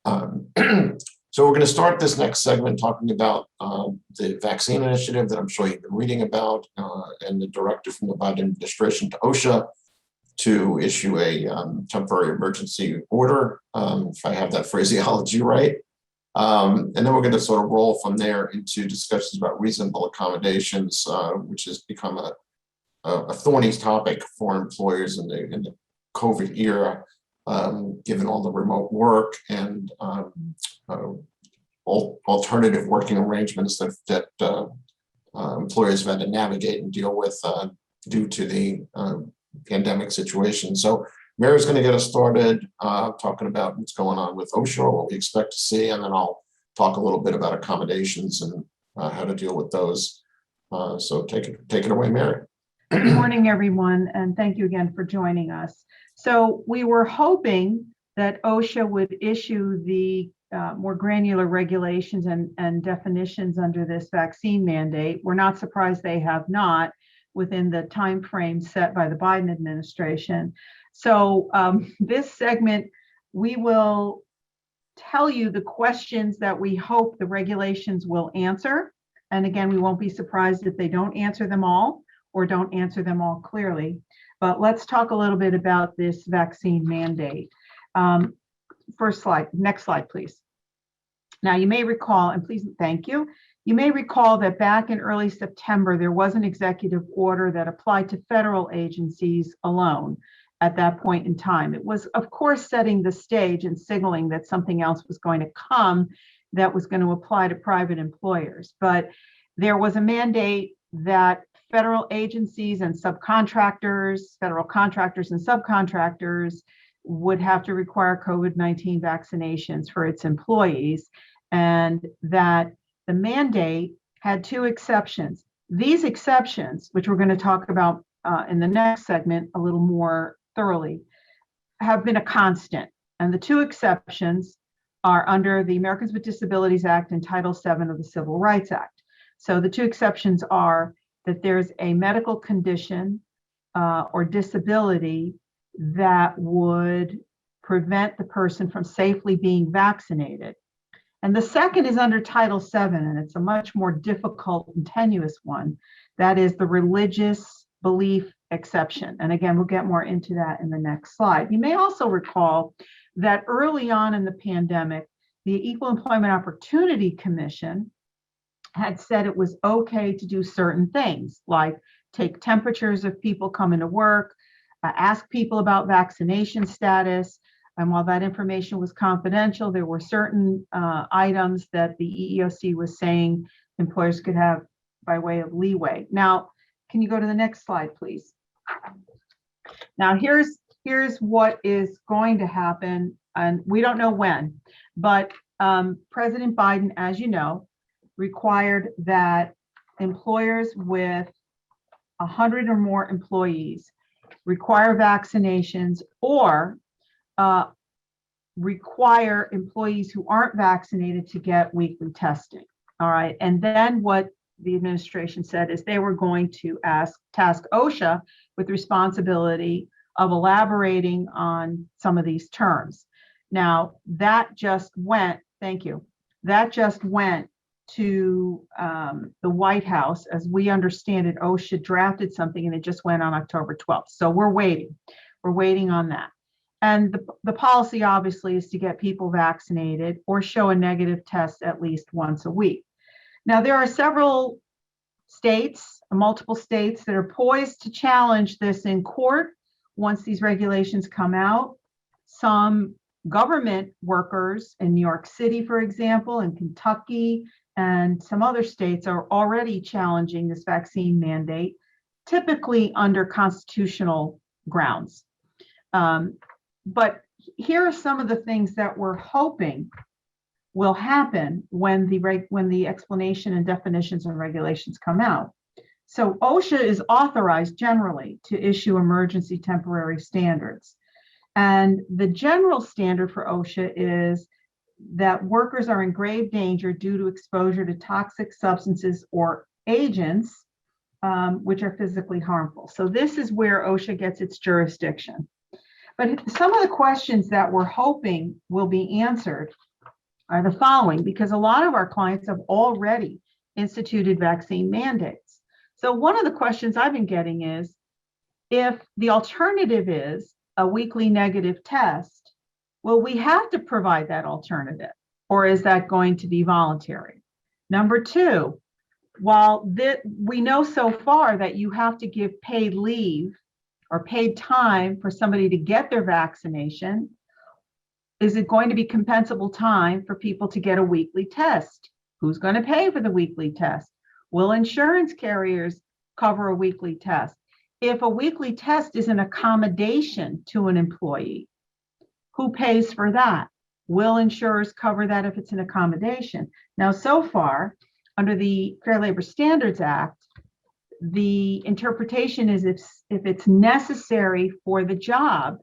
So we're going to start this next segment talking about the vaccine initiative that I'm sure you've been reading about, and the directive from the Biden administration to OSHA to issue a temporary emergency order, if I have that phraseology right. And then we're going to sort of roll from there into discussions about reasonable accommodations, which has become a thorny topic for employers in the COVID era, given all the remote work and alternative working arrangements that employers have had to navigate and deal with due to the pandemic situation. So Mary's going to get us started talking about what's going on with OSHA, what we expect to see, and then I'll talk a little bit about accommodations and how to deal with those. So take it away, Mary. Good morning, everyone, and thank you again for joining us. So we were hoping that OSHA would issue the more granular regulations and definitions under this vaccine mandate. We're not surprised they have not within the time frame set by the Biden administration. So this segment, we will tell you the questions that we hope the regulations will answer. And again, we won't be surprised if they don't answer them all or don't answer them all clearly. But let's talk a little bit about this vaccine mandate. First slide, next slide, please. Now you may recall, and please, thank you. You may recall that back in early September, there was an executive order that applied to federal agencies alone at that point in time. It was, of course, setting the stage and signaling that something else was going to come that was going to apply to private employers. But there was a mandate that federal agencies and subcontractors, federal contractors and subcontractors would have to require COVID-19 vaccinations for its employees, and that the mandate had two exceptions. These exceptions, which we're going to talk about in the next segment a little more thoroughly, have been a constant. And the two exceptions are under the Americans with Disabilities Act and Title VII of the Civil Rights Act. So the two exceptions are that there's a medical condition or disability that would prevent the person from safely being vaccinated. And the second is under Title VII, and it's a much more difficult and tenuous one. That is the religious belief exception. And again, we'll get more into that in the next slide. You may also recall that early on in the pandemic, the Equal Employment Opportunity Commission had said it was okay to do certain things, like take temperatures of people coming to work, ask people about vaccination status. And while that information was confidential, there were certain items that the EEOC was saying employers could have by way of leeway. Now, can you go to the next slide, please? Now, here's what is going to happen, and we don't know when, but President Biden, as you know, required that employers with 100 or more employees require vaccinations or require employees who aren't vaccinated to get weekly testing. All right. And then what the administration said is they were going to task OSHA with responsibility of elaborating on some of these terms. Now, that just went, thank you, that just went to the White House. As we understand it, OSHA drafted something and it just went on October 12th. So we're waiting on that. And the policy obviously is to get people vaccinated or show a negative test at least once a week. Now, there are several states, multiple states that are poised to challenge this in court once these regulations come out. Some government workers in New York City, for example, and Kentucky, and some other states are already challenging this vaccine mandate, typically under constitutional grounds. But here are some of the things that we're hoping will happen when the explanation and definitions and regulations come out. So OSHA is authorized generally to issue emergency temporary standards. And the general standard for OSHA is that workers are in grave danger due to exposure to toxic substances or agents which are physically harmful. So this is where OSHA gets its jurisdiction. But some of the questions that we're hoping will be answered are the following, because a lot of our clients have already instituted vaccine mandates. So one of the questions I've been getting is, if the alternative is a weekly negative test, will we have to provide that alternative, or is that going to be voluntary? Number two, while we know so far that you have to give paid leave or paid time for somebody to get their vaccination, is it going to be compensable time for people to get a weekly test? Who's going to pay for the weekly test? Will insurance carriers cover a weekly test? If a weekly test is an accommodation to an employee, who pays for that? Will insurers cover that if it's an accommodation? Now, so far, under the Fair Labor Standards Act, the interpretation is if it's necessary for the job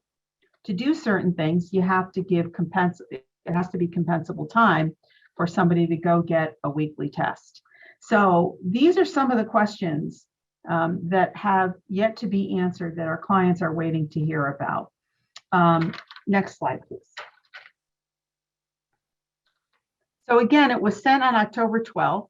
to do certain things, you have to give it has to be compensable time for somebody to go get a weekly test. So these are some of the questions that have yet to be answered that our clients are waiting to hear about. Next slide, please. So again, it was sent on October 12th.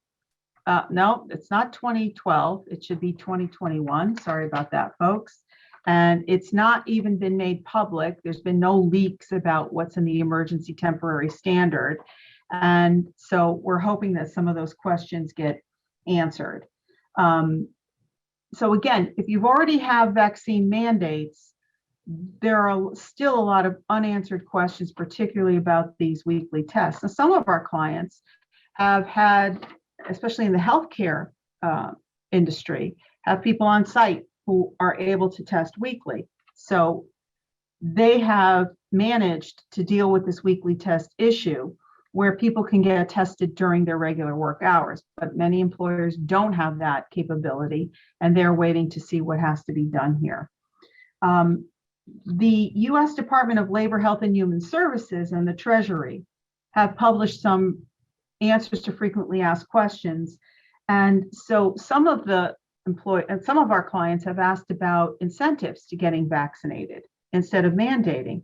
No, it's not 2012. It should be 2021. Sorry about that, folks. And it's not even been made public. There's been no leaks about what's in the emergency temporary standard. And so we're hoping that some of those questions get answered. So again, if you've already have vaccine mandates, there are still a lot of unanswered questions, particularly about these weekly tests. And some of our clients have had, especially in the healthcare industry, have people on site who are able to test weekly. So they have managed to deal with this weekly test issue where people can get tested during their regular work hours, but many employers don't have that capability, and they're waiting to see what has to be done here. The U.S. Department of Labor, Health and Human Services and the Treasury have published some answers to frequently asked questions. And so some of our clients have asked about incentives to getting vaccinated instead of mandating.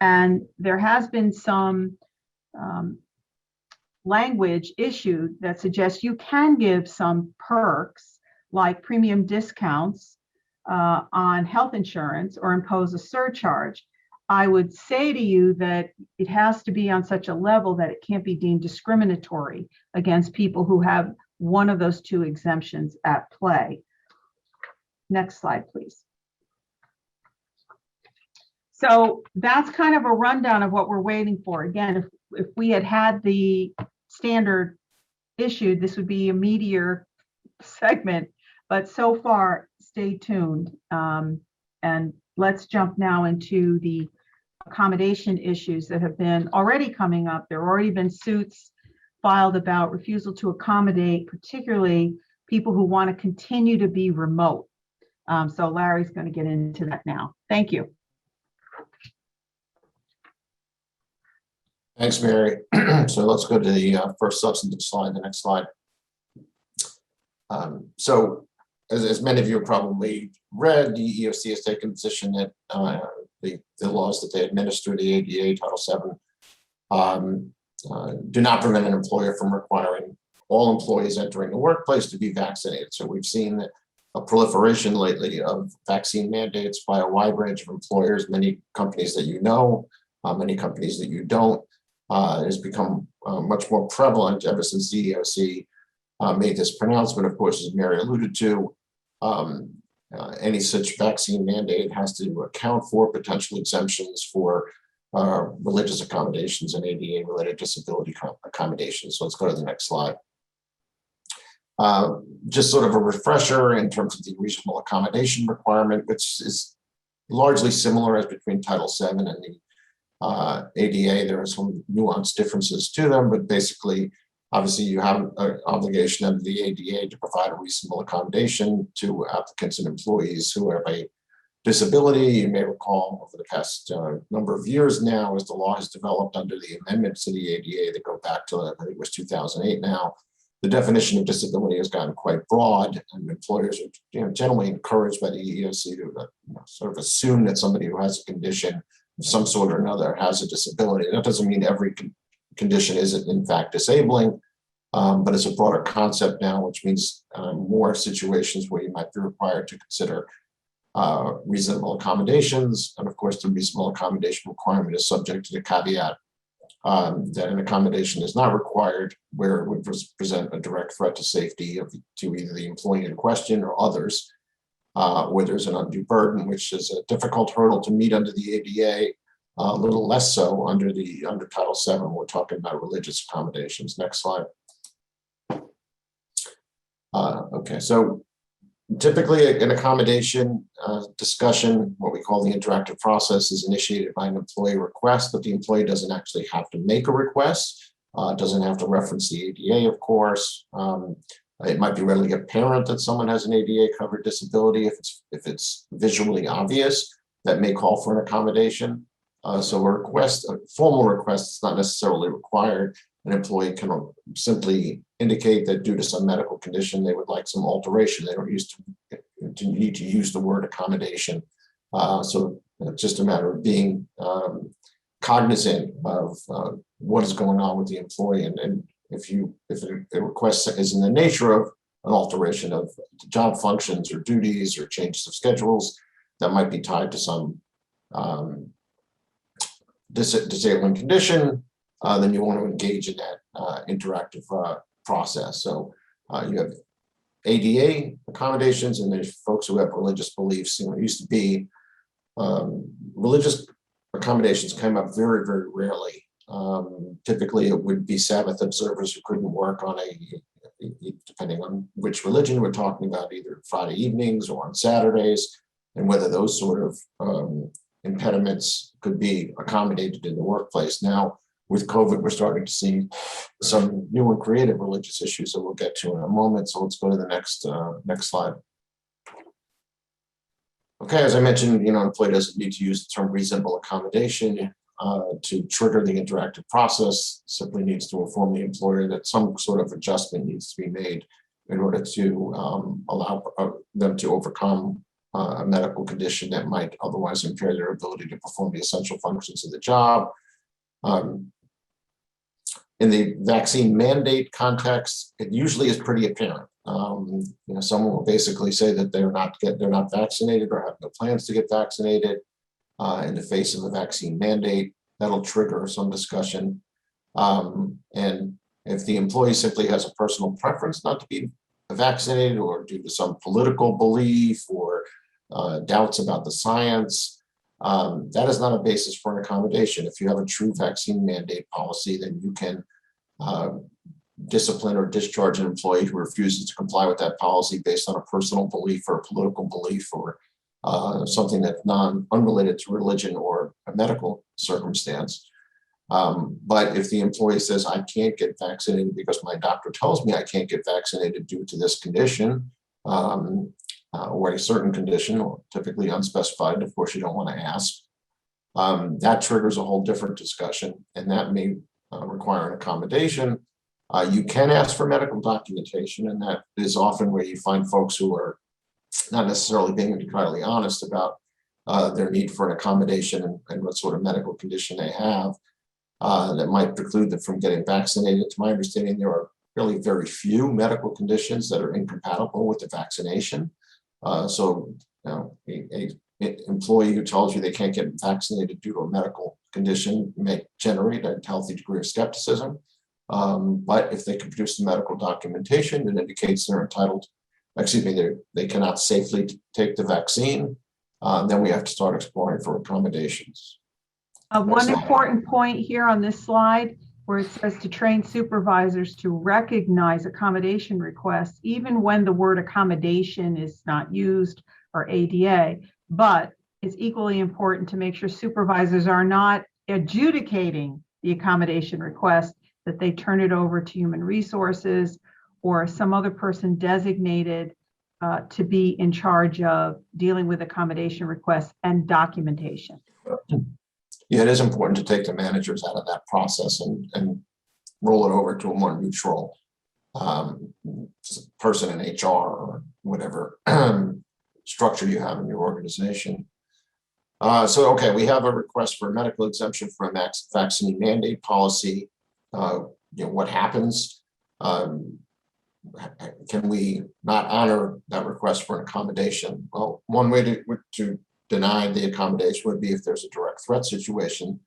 And there has been some language issued that suggests you can give some perks like premium discounts on health insurance or impose a surcharge. I would say to you that it has to be on such a level that it can't be deemed discriminatory against people who have one of those two exemptions at play. Next slide, please. So that's kind of a rundown of what we're waiting for. Again, if we had the standard issued, this would be a meatier segment, but so far, stay tuned. And let's jump now into the accommodation issues that have been already coming up. There have already been suits filed about refusal to accommodate, particularly people who want to continue to be remote. So Larry's going to get into that now. Thank you. Thanks, Mary. So let's go to the first substantive slide, the next slide. So as many of you have probably read, the EEOC has taken a position that the laws that they administer, the ADA, Title VII, do not prevent an employer from requiring all employees entering the workplace to be vaccinated. So we've seen a proliferation lately of vaccine mandates by a wide range of employers, many companies that you know, many companies that you don't. It has become much more prevalent ever since the EEOC made this pronouncement. Of course, as Mary alluded to, any such vaccine mandate has to account for potential exemptions for religious accommodations and ADA-related disability accommodations. So let's go to the next slide. Just sort of a refresher in terms of the reasonable accommodation requirement, which is largely similar as between Title VII ADA. There are some nuanced differences to them, but basically, obviously, you have an obligation under the ADA to provide a reasonable accommodation to applicants and employees who have a disability. You may recall over the past number of years now, as the law has developed under the amendments to the ADA that go back to, I think it was 2008 now, the definition of disability has gotten quite broad, and employers are generally encouraged by the EEOC to sort of assume that somebody who has a condition of some sort or another has a disability. That doesn't mean every condition isn't in fact disabling, but it's a broader concept now, which means more situations where you might be required to consider reasonable accommodations. And of course, the reasonable accommodation requirement is subject to the caveat that an accommodation is not required where it would present a direct threat to safety to either the employee in question or others, where there's an undue burden, which is a difficult hurdle to meet under the ADA, a little less so under Title VII. We're talking about religious accommodations. Next slide. Okay, so typically an accommodation discussion, what we call the interactive process, is initiated by an employee request, but the employee doesn't actually have to make a request, doesn't have to reference the ADA, of course. It might be readily apparent that someone has an ADA covered disability if it's visually obvious. That may call for an accommodation. So a formal request is not necessarily required. An employee can simply indicate that due to some medical condition, they would like some alteration. They don't need to use the word accommodation. So it's just a matter of being cognizant of what is going on with the employee. And if a request is in the nature of an alteration of job functions or duties or changes of schedules that might be tied to some disabling condition, then you want to engage in that interactive process. So you have ADA accommodations, and there's folks who have religious beliefs. It used to be religious accommodations came up very, very rarely. Typically, it would be Sabbath observers who couldn't work on depending on which religion we're talking about, either Friday evenings or on Saturdays, and whether those sort of impediments could be accommodated in the workplace. Now, with COVID, we're starting to see some new and creative religious issues that we'll get to in a moment. So let's go to the next slide. Okay, as I mentioned, an employee doesn't need to use the term reasonable accommodation to trigger the interactive process. Simply needs to inform the employer that some sort of adjustment needs to be made in order to allow them to overcome a medical condition that might otherwise impair their ability to perform the essential functions of the job. In the vaccine mandate context, it usually is pretty apparent. Someone will basically say that they're not vaccinated or have no plans to get vaccinated in the face of a vaccine mandate. That'll trigger some discussion. And if the employee simply has a personal preference not to be vaccinated, or due to some political belief or doubts about the science, that is not a basis for an accommodation. If you have a true vaccine mandate policy, then you can discipline or discharge an employee who refuses to comply with that policy based on a personal belief or a political belief or something that's unrelated to religion or a medical circumstance. But if the employee says, I can't get vaccinated because my doctor tells me I can't get vaccinated due to this condition, or a certain condition, or typically unspecified, of course you don't want to ask, that triggers a whole different discussion, and that may require an accommodation. You can ask for medical documentation, and that is often where you find folks who are not necessarily being entirely honest about their need for an accommodation and what sort of medical condition they have that might preclude them from getting vaccinated. To my understanding, there are really very few medical conditions that are incompatible with the vaccination. So an employee who tells you they can't get vaccinated due to a medical condition may generate a healthy degree of skepticism. But if they can produce the medical documentation that indicates they're entitled, they cannot safely take the vaccine, then we have to start exploring for accommodations. One important point here on this slide, where it says to train supervisors to recognize accommodation requests, even when the word accommodation is not used or ADA, but it's equally important to make sure supervisors are not adjudicating the accommodation request, that they turn it over to human resources or some other person designated to be in charge of dealing with accommodation requests and documentation. Yeah, it is important to take the managers out of that process and roll it over to a more neutral person in HR or whatever structure you have in your organization. So, okay, we have a request for a medical exemption for a vaccine mandate policy. What happens? Can we not honor that request for an accommodation? Well, one way to deny the accommodation would be if there's a direct threat situation.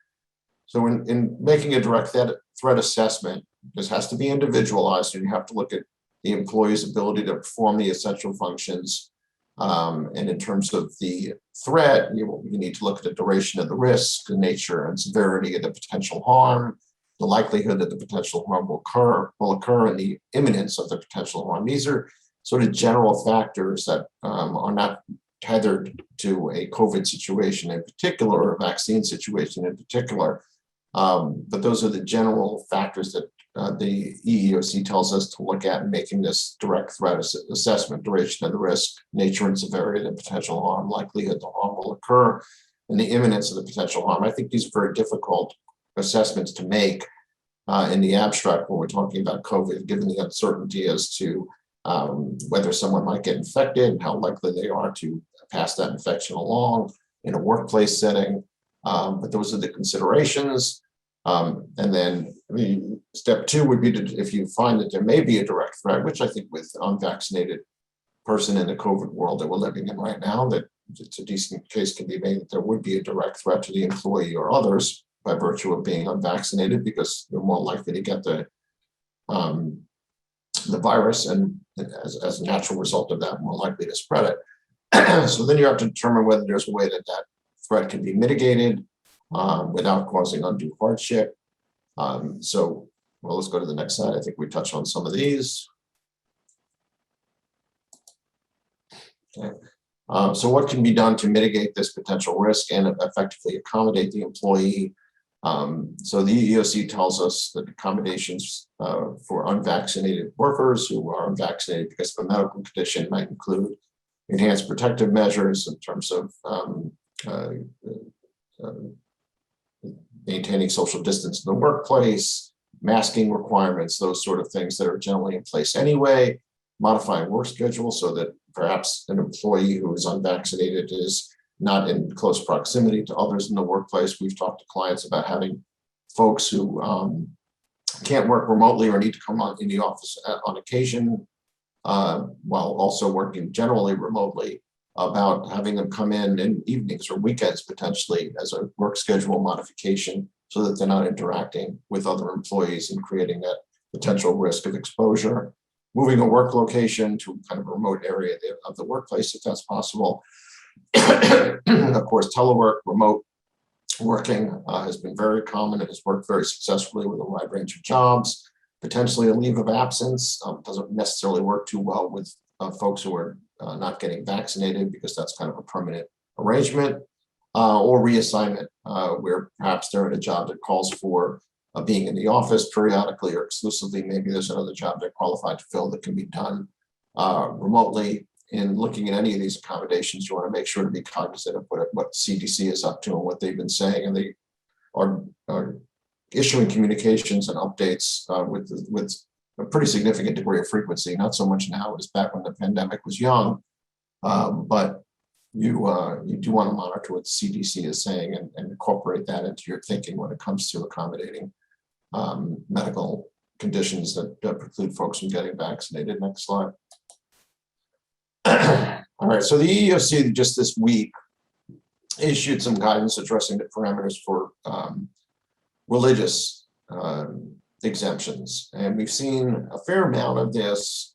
So in making a direct threat assessment, this has to be individualized, and you have to look at the employee's ability to perform the essential functions. And in terms of the threat, you need to look at the duration of the risk, the nature and severity of the potential harm, the likelihood that the potential harm will occur, and the imminence of the potential harm. These are sort of general factors that are not tethered to a COVID situation in particular, or a vaccine situation in particular. But those are the general factors that the EEOC tells us to look at in making this direct threat assessment: duration of the risk, nature and severity of the potential harm, likelihood the harm will occur, and the imminence of the potential harm. I think these are very difficult assessments to make in the abstract when we're talking about COVID, given the uncertainty as to whether someone might get infected and how likely they are to pass that infection along in a workplace setting. But those are the considerations. And then step two would be to, if you find that there may be a direct threat, which I think with unvaccinated person in the COVID world that we're living in right now, that it's a decent case can be made that there would be a direct threat to the employee or others by virtue of being unvaccinated, because you're more likely to get the virus, and as a natural result of that, more likely to spread it. So then you have to determine whether there's a way that that threat can be mitigated without causing undue hardship. So, well, let's go to the next slide. I think we touched on some of these. Okay. So what can be done to mitigate this potential risk and effectively accommodate the employee? So the EEOC tells us that accommodations for unvaccinated workers who are unvaccinated because of a medical condition might include enhanced protective measures in terms of maintaining social distance in the workplace, masking requirements, those sort of things that are generally in place anyway, modifying work schedule so that perhaps an employee who is unvaccinated is not in close proximity to others in the workplace. We've talked to clients about having folks who can't work remotely or need to come in the office on occasion, while also working generally remotely, about having them come in evenings or weekends potentially as a work schedule modification so that they're not interacting with other employees and creating that potential risk of exposure. Moving a work location to kind of a remote area of the workplace if that's possible. Of course, telework, remote working has been very common and has worked very successfully with a wide range of jobs. Potentially a leave of absence doesn't necessarily work too well with folks who are not getting vaccinated, because that's kind of a permanent arrangement, or reassignment, where perhaps they're in a job that calls for being in the office periodically or exclusively. Maybe there's another job they're qualified to fill that can be done remotely. In looking at any of these accommodations, you want to make sure to be cognizant of what CDC is up to and what they've been saying, and they are issuing communications and updates with a pretty significant degree of frequency. Not so much now as back when the pandemic was young, but you do want to monitor what the CDC is saying and incorporate that into your thinking when it comes to accommodating medical conditions that preclude folks from getting vaccinated. Next slide. All right, so the EEOC just this week issued some guidance addressing the parameters for religious exemptions. And we've seen a fair amount of this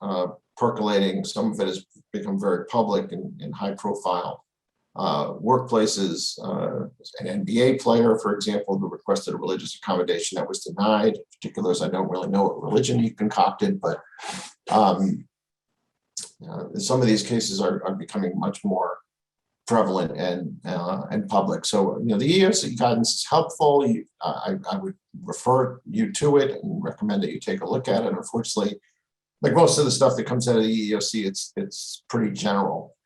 percolating. Some of it has become very public and high profile. Workplaces, an NBA player, for example, who requested a religious accommodation that was denied. Particulars, I don't really know what religion he concocted, but some of these cases are becoming much more prevalent and public. So, you know, the EEOC guidance is helpful. I would refer you to it and recommend that you take a look at it. Unfortunately, like most of the stuff that comes out of the EEOC, it's pretty general.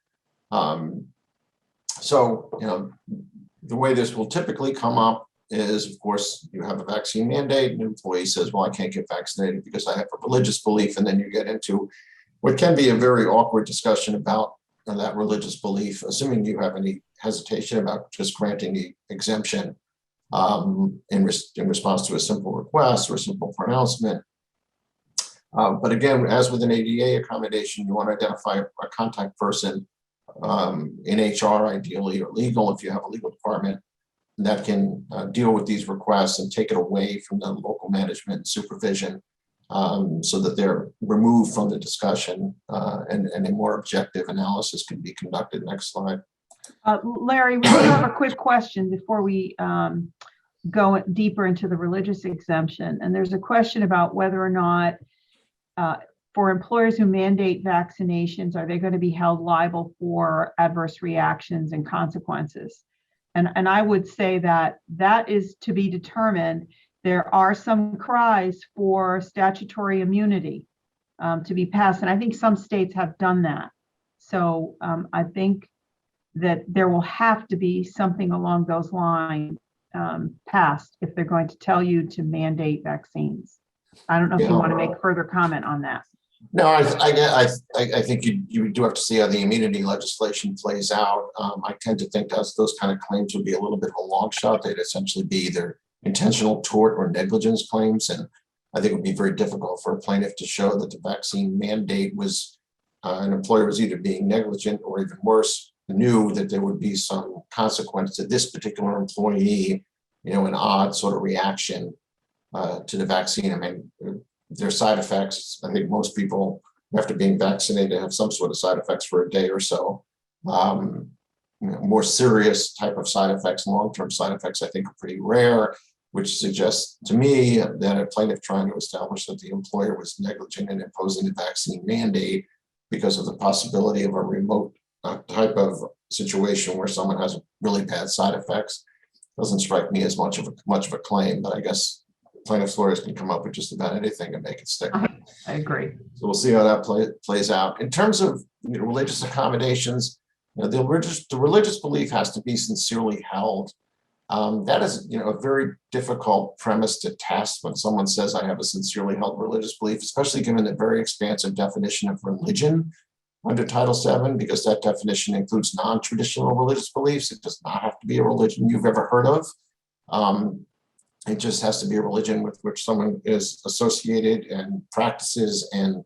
So, you know, the way this will typically come up is, of course, you have a vaccine mandate, and an employee says, well, I can't get vaccinated because I have a religious belief. And then you get into what can be a very awkward discussion about that religious belief, assuming you have any hesitation about just granting the exemption in response to a simple request or a simple pronouncement. But again, as with an ADA accommodation, you want to identify a contact person in HR, ideally, or legal, if you have a legal department that can deal with these requests and take it away from the local management and supervision, so that they're removed from the discussion and a more objective analysis can be conducted. Next slide. Larry, we do have a quick question before we go deeper into the religious exemption. And there's a question about whether or not for employers who mandate vaccinations, are they going to be held liable for adverse reactions and consequences? And I would say that that is to be determined. There are some cries for statutory immunity to be passed, and I think some states have done that. So I think that there will have to be something along those lines passed if they're going to tell you to mandate vaccines. I don't know if you want to make further comment on that. No, I think you do have to see how the immunity legislation plays out. I tend to think that those kind of claims would be a little bit of a long shot. They'd essentially be either intentional tort or negligence claims. And I think it would be very difficult for a plaintiff to show that the vaccine mandate was an employer was either being negligent or, even worse, knew that there would be some consequence to this particular employee, you know, an odd sort of reaction to the vaccine. I mean, there's side effects. I think most people, after being vaccinated, have some sort of side effects for a day or so. You know, more serious type of side effects, long-term side effects, I think are pretty rare, which suggests to me that a plaintiff trying to establish that the employer was negligent in imposing the vaccine mandate because of the possibility of a remote type of situation where someone has really bad side effects doesn't strike me as much of a claim. But I guess plaintiff's lawyers can come up with just about anything and make it stick. I agree. So we'll see how that plays out. In terms of, you know, religious accommodations, you know, the religious belief has to be sincerely held. That is, you know, a very difficult premise to test when someone says I have a sincerely held religious belief, especially given the very expansive definition of religion under Title VII, because that definition includes non-traditional religious beliefs. It does not have to be a religion you've ever heard of. It just has to be a religion with which someone is associated and practices and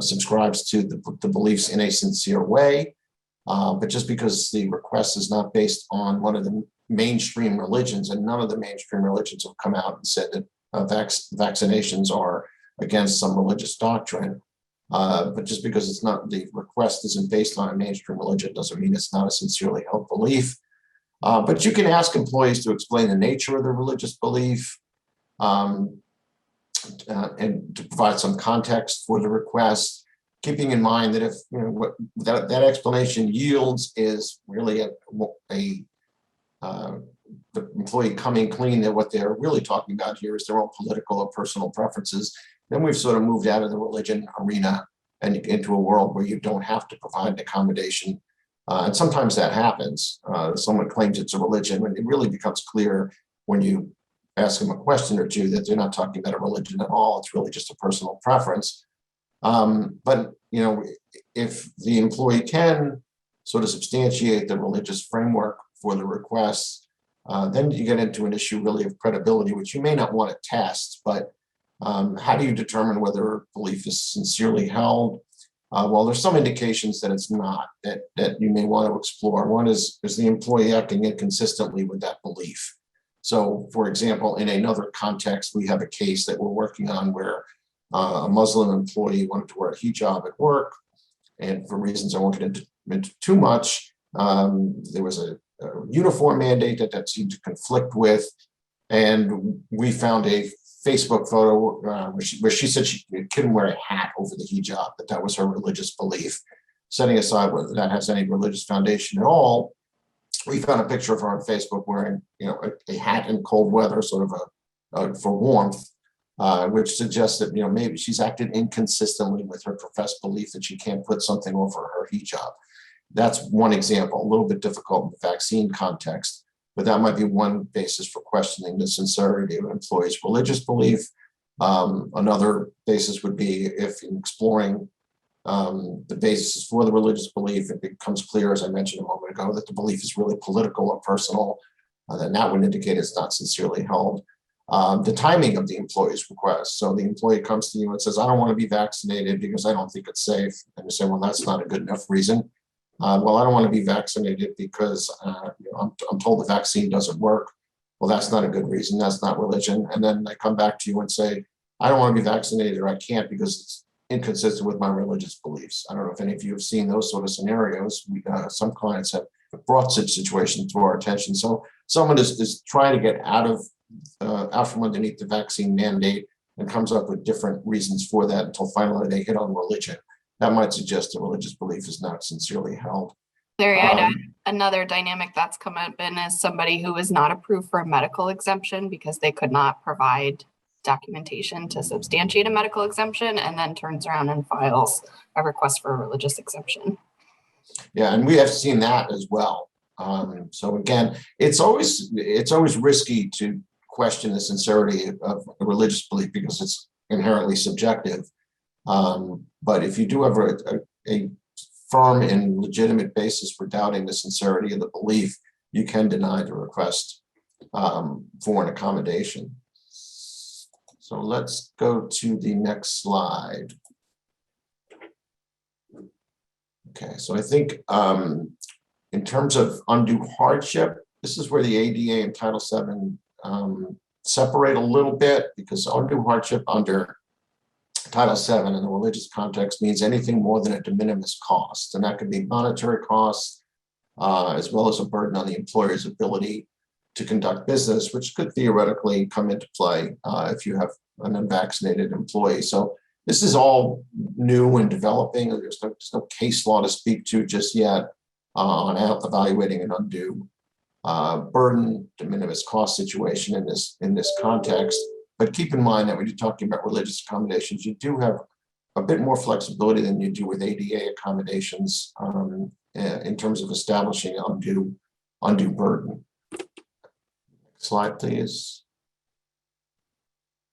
subscribes to the beliefs in a sincere way. But just because the request is not based on one of the mainstream religions, and none of the mainstream religions have come out and said that vaccinations are against some religious doctrine, but just because it's not, the request isn't based on a mainstream religion doesn't mean it's not a sincerely held belief. But you can ask employees to explain the nature of their religious belief and to provide some context for the request, keeping in mind that if, you know, what that explanation yields is really the employee coming clean that what they're really talking about here is their own political or personal preferences, then we've sort of moved out of the religion arena and into a world where you don't have to provide an accommodation. And sometimes that happens. Someone claims it's a religion, and it really becomes clear when you ask them a question or two that they're not talking about a religion at all. It's really just a personal preference. But, you know, if the employee can sort of substantiate the religious framework for the request, then you get into an issue really of credibility, which you may not want to test. But how do you determine whether a belief is sincerely held? Well, there's some indications that it's not, that you may want to explore. One is the employee acting inconsistently with that belief. So, for example, in another context, we have a case that we're working on where a Muslim employee wanted to wear a hijab at work, and for reasons I won't get into too much, there was a uniform mandate that seemed to conflict with, and we found a Facebook photo where she said she couldn't wear a hat over the hijab, that was her religious belief. setting aside whether that has any religious foundation at all, we found a picture of her on Facebook wearing, a hat in cold weather, sort of for warmth, which suggests that, maybe she's acted inconsistently with her professed belief that she can't put something over her hijab. That's one example, a little bit difficult in the vaccine context, but that might be one basis for questioning the sincerity of an employee's religious belief. Another basis would be if in exploring the basis for the religious belief, it becomes clear, as I mentioned a moment ago, that the belief is really political or personal, then that would indicate it's not sincerely held. The timing of the employee's request. So the employee comes to you and says, I don't want to be vaccinated because I don't think it's safe. And you say, well, that's not a good enough reason. Well, I don't want to be vaccinated because I'm told the vaccine doesn't work. Well, that's not a good reason. That's not religion. And then they come back to you and say, I don't want to be vaccinated or I can't because it's inconsistent with my religious beliefs. I don't know if any of you have seen those sort of scenarios. Some clients have brought such situations to our attention. So someone is trying to get out from underneath the vaccine mandate and comes up with different reasons for that until finally they hit on religion. That might suggest a religious belief is not sincerely held. Larry, I'd add another dynamic that's come up in is somebody who was not approved for a medical exemption because they could not provide documentation to substantiate a medical exemption and then turns around and files a request for a religious exemption. Yeah, and we have seen that as well. So again, it's always risky to question the sincerity of a religious belief because it's inherently subjective. But if you do have a firm and legitimate basis for doubting the sincerity of the belief, you can deny the request for an accommodation. So let's go to the next slide. Okay, so I think in terms of undue hardship, this is where the ADA and Title VII separate a little bit, because undue hardship under Title VII in the religious context means anything more than a de minimis cost, and that could be monetary costs as well as a burden on the employer's ability to conduct business, which could theoretically come into play if you have an unvaccinated employee. So this is all new and developing. There's no case law to speak to just yet on evaluating an undue burden, de minimis cost situation in this context. But keep in mind that when you're talking about religious accommodations, you do have a bit more flexibility than you do with ADA accommodations in terms of establishing undue burden. Next slide, please.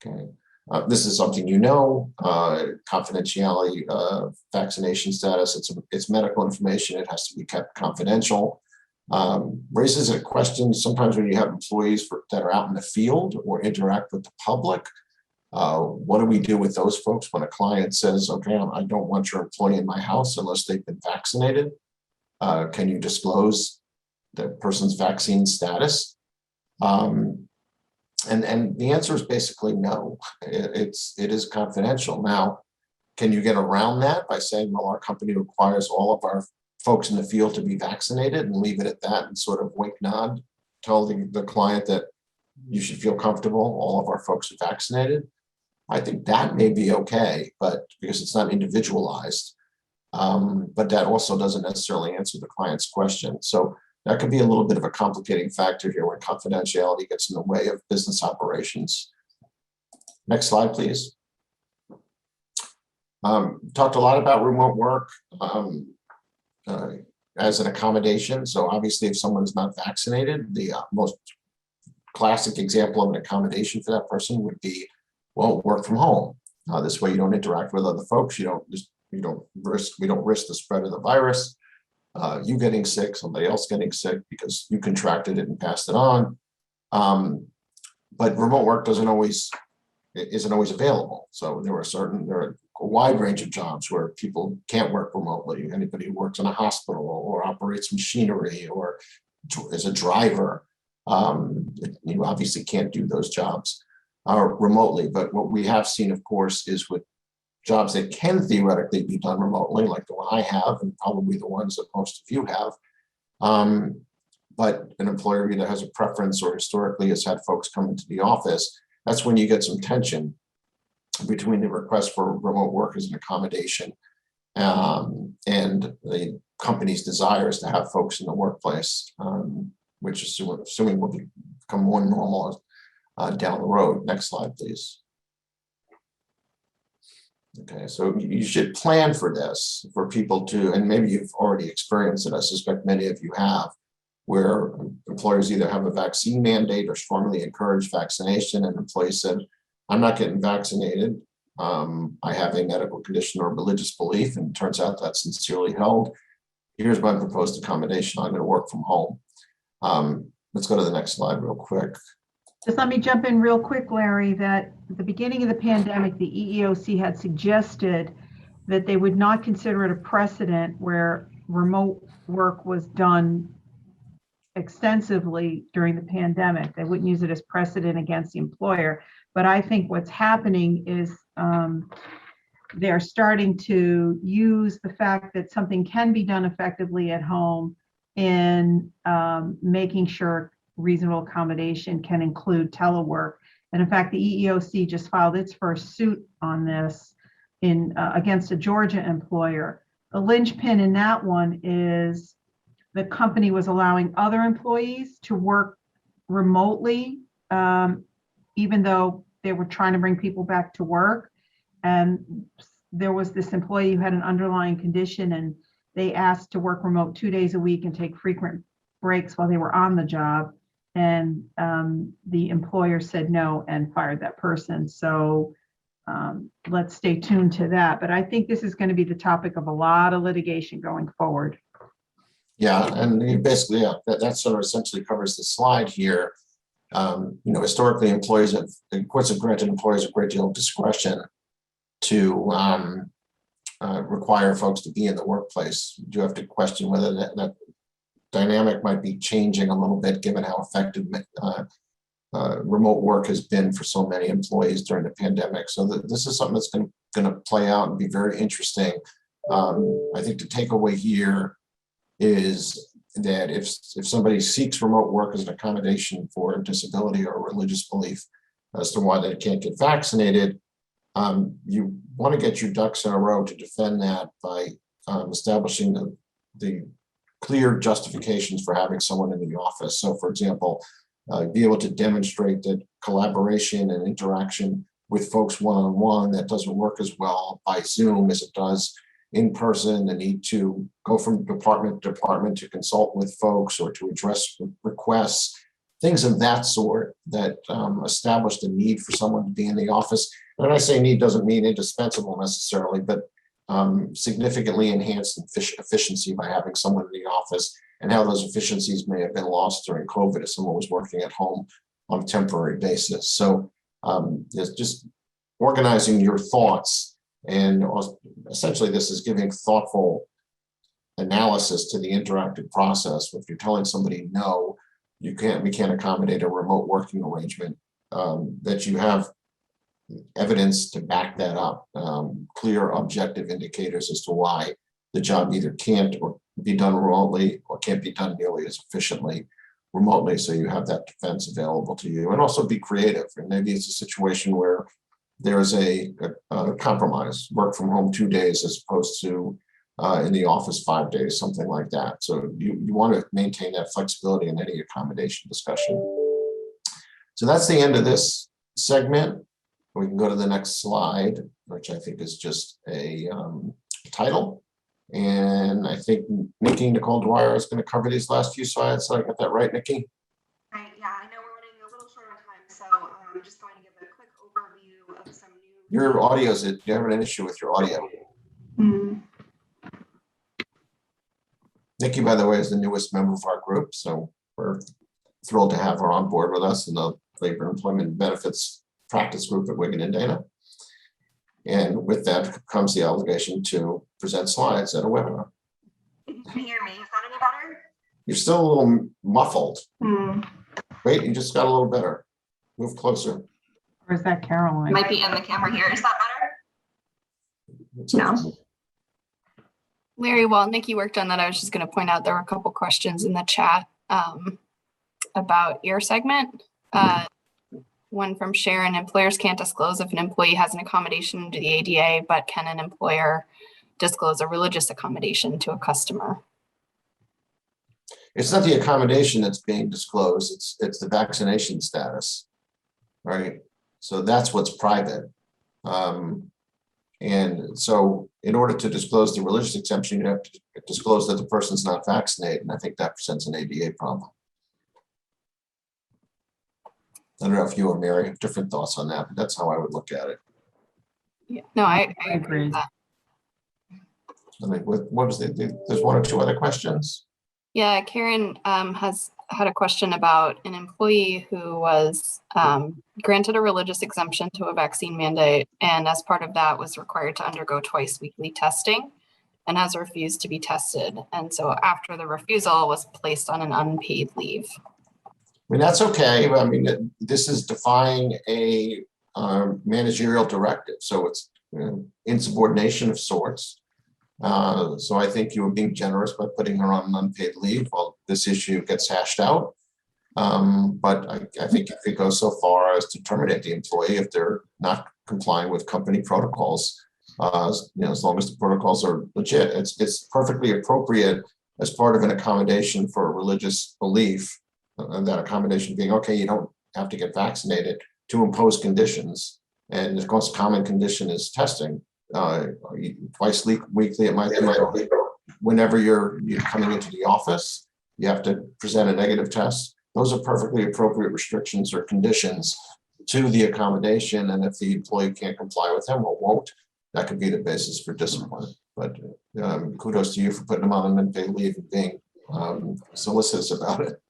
Okay. This is something confidentiality of vaccination status. It's medical information. It has to be kept confidential. Raises a question sometimes when you have employees that are out in the field or interact with the public. What do we do with those folks when a client says, okay, I don't want your employee in my house unless they've been vaccinated? Can you disclose the person's vaccine status? And the answer is basically no. It is confidential. Now, can you get around that by saying, well, our company requires all of our folks in the field to be vaccinated and leave it at that and sort of wink nod, tell the client that you should feel comfortable, all of our folks are vaccinated? I think that may be okay, but because it's not individualized, but that also doesn't necessarily answer the client's question. So that could be a little bit of a complicating factor here when confidentiality gets in the way of business operations. Next slide, please. Talked a lot about remote work as an accommodation. So obviously, if someone's not vaccinated, the most classic example of an accommodation for that person would be, well, work from home. This way, you don't interact with other folks. We don't risk the spread of the virus. You getting sick, somebody else getting sick because you contracted it and passed it on. But remote work isn't always available. So there are a wide range of jobs where people can't work remotely. Anybody who works in a hospital or operates machinery or is a driver, you obviously can't do those jobs remotely. But what we have seen, of course, is with jobs that can theoretically be done remotely, like the one I have, and probably the ones that most of you have. But an employer either has a preference or historically has had folks come into the office. That's when you get some tension between the request for remote work as an accommodation and the company's desire is to have folks in the workplace, which is assuming will become more normal down the road. Next slide, please. Okay, so you should plan for this, for people to, and maybe you've already experienced it, I suspect many of you have, where employers either have a vaccine mandate or strongly encourage vaccination, and employees said, I'm not getting vaccinated. I have a medical condition or religious belief, and it turns out that's sincerely held. Here's my proposed accommodation. I'm going to work from home. Let's go to the next slide real quick. Just let me jump in real quick, Larry, that at the beginning of the pandemic, the EEOC had suggested that they would not consider it a precedent where remote work was done extensively during the pandemic. They wouldn't use it as precedent against the employer. But I think what's happening is they're starting to use the fact that something can be done effectively at home in making sure reasonable accommodation can include telework. And in fact, the EEOC just filed its first suit on this against a Georgia employer. The linchpin in that one is the company was allowing other employees to work remotely, even though they were trying to bring people back to work. And there was this employee who had an underlying condition, and they asked to work remote 2 days a week and take frequent breaks while they were on the job. And the employer said no and fired that person. So let's stay tuned to that. But I think this is going to be the topic of a lot of litigation going forward. Yeah, and basically, yeah, that sort of essentially covers the slide here. Historically, employees courts have granted employers a great deal of discretion to require folks to be in the workplace. You do have to question whether that dynamic might be changing a little bit, given how effective remote work has been for so many employees during the pandemic. So this is something that's going to play out and be very interesting. I think the takeaway here is that if somebody seeks remote work as an accommodation for a disability or a religious belief as to why they can't get vaccinated, you want to get your ducks in a row to defend that by establishing the clear justifications for having someone in the office. So, for example, be able to demonstrate that collaboration and interaction with folks one-on-one that doesn't work as well by Zoom as it does in person, the need to go from department to department to consult with folks or to address requests, things of that sort that establish the need for someone to be in the office. And when I say need, doesn't mean indispensable necessarily, but significantly enhanced efficiency by having someone in the office, and how those efficiencies may have been lost during COVID if someone was working at home on a temporary basis. So there's just organizing your thoughts, and essentially this is giving thoughtful analysis to the interactive process. If you're telling somebody no, we can't accommodate a remote working arrangement, that you have evidence to back that up, clear objective indicators as to why the job either can't or be done remotely or can't be done nearly as efficiently remotely, so you have that defense available to you. And also be creative. And maybe it's a situation where there's a compromise, work from home 2 days as opposed to in the office 5 days, something like that. So you want to maintain that flexibility in any accommodation discussion. So that's the end of this segment. We can go to the next slide, which I think is just a title. And I think Nicole Dwyer is going to cover these last few slides. So I got that right, Nikki? Right, yeah, I know we're running a little short on time, so I'm just going to give a quick overview of some new... Your audio is, you have an issue with your audio. Nikki, by the way, is the newest member of our group, so we're thrilled to have her on board with us in the Labor Employment Benefits Practice Group at Wiggin and Dana. And with that comes the obligation to present slides at a webinar. Can you hear me? Is that any better? You're still a little muffled. Wait, you just got a little better. Move closer. Or is that Caroline? Might be in the camera here. Is that better? No. Larry, while Nikki worked on that, I was just going to point out there were a couple questions in the chat about your segment. One from Sharon: employers can't disclose if an employee has an accommodation under the ADA, but can an employer disclose a religious accommodation to a customer. It's not the accommodation that's being disclosed, it's the vaccination status, right? So that's what's private. And so in order to disclose the religious exemption, you have to disclose that the person's not vaccinated. And I think that presents an ADA problem. I don't know if you or Mary have different thoughts on that, but that's how I would look at it. Yeah, no, I agree with that. I mean, what was there's one or two other questions? Yeah, Karen has had a question about an employee who was granted a religious exemption to a vaccine mandate, and as part of that was required to undergo twice weekly testing and has refused to be tested. And so after the refusal was placed on an unpaid leave. I mean, that's okay. I mean, this is defying a managerial directive. So it's insubordination of sorts. So I think you were being generous by putting her on an unpaid leave while this issue gets hashed out. But I think if it goes so far as to terminate the employee if they're not complying with company protocols, as long as the protocols are legit, it's perfectly appropriate as part of an accommodation for a religious belief, and that accommodation being, okay, you don't have to get vaccinated, to impose conditions. And of course, common condition is testing. Twice weekly, it might be whenever you're coming into the office, you have to present a negative test. Those are perfectly appropriate restrictions or conditions to the accommodation. And if the employee can't comply with them or won't, that could be the basis for discipline. But kudos to you for putting them on an unpaid leave and being solicitous about it.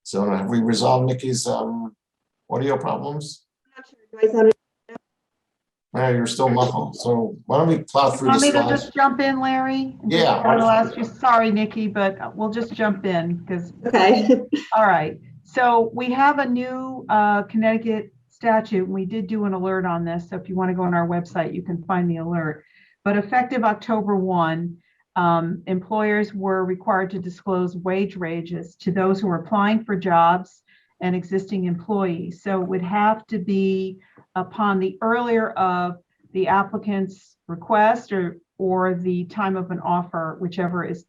So have we resolved Nikki's audio problems? You're still muffled. So why don't we plow through the Want me to slides? just jump in, Larry? Yeah. I'll ask you, sorry, Nikki, but we'll just jump in because. Okay. All right. So we have a new Connecticut statute. We did do an alert on this. So if you want to go on our website, you can find the alert. But effective October 1, employers were required to disclose wage ranges to those who are applying for jobs and existing employees. So it would have to be upon the earlier of the applicant's request or the time of an offer, whichever is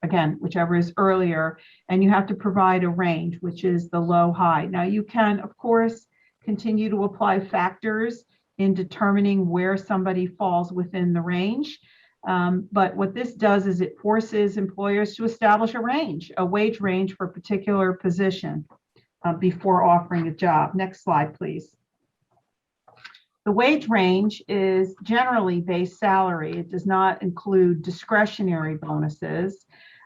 earlier, and you have to provide a range, which is the low high. Now you can, of course, continue to apply factors in determining where somebody falls within the range. But what this does is it forces employers to establish a wage range for a particular position before offering a job. Next slide, please. The wage range is generally base salary. It does not include discretionary bonuses.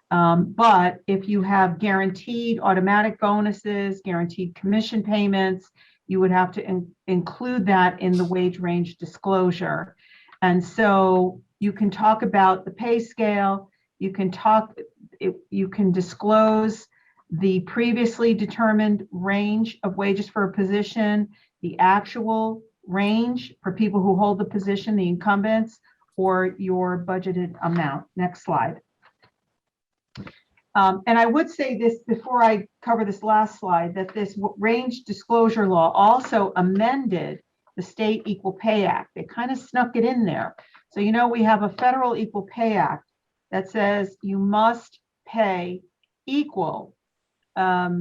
But if you have guaranteed automatic bonuses, guaranteed commission payments, you would have to include that in the wage range disclosure. And so you can talk about the pay scale, you can disclose the previously determined range of wages for a position, the actual range for people who hold the position, the incumbents, or your budgeted amount. Next slide. And I would say this before I cover this last slide, that this range disclosure law also amended the State Equal Pay Act. They kind of snuck it in there. So, we have a federal Equal Pay Act that says you must pay equal. But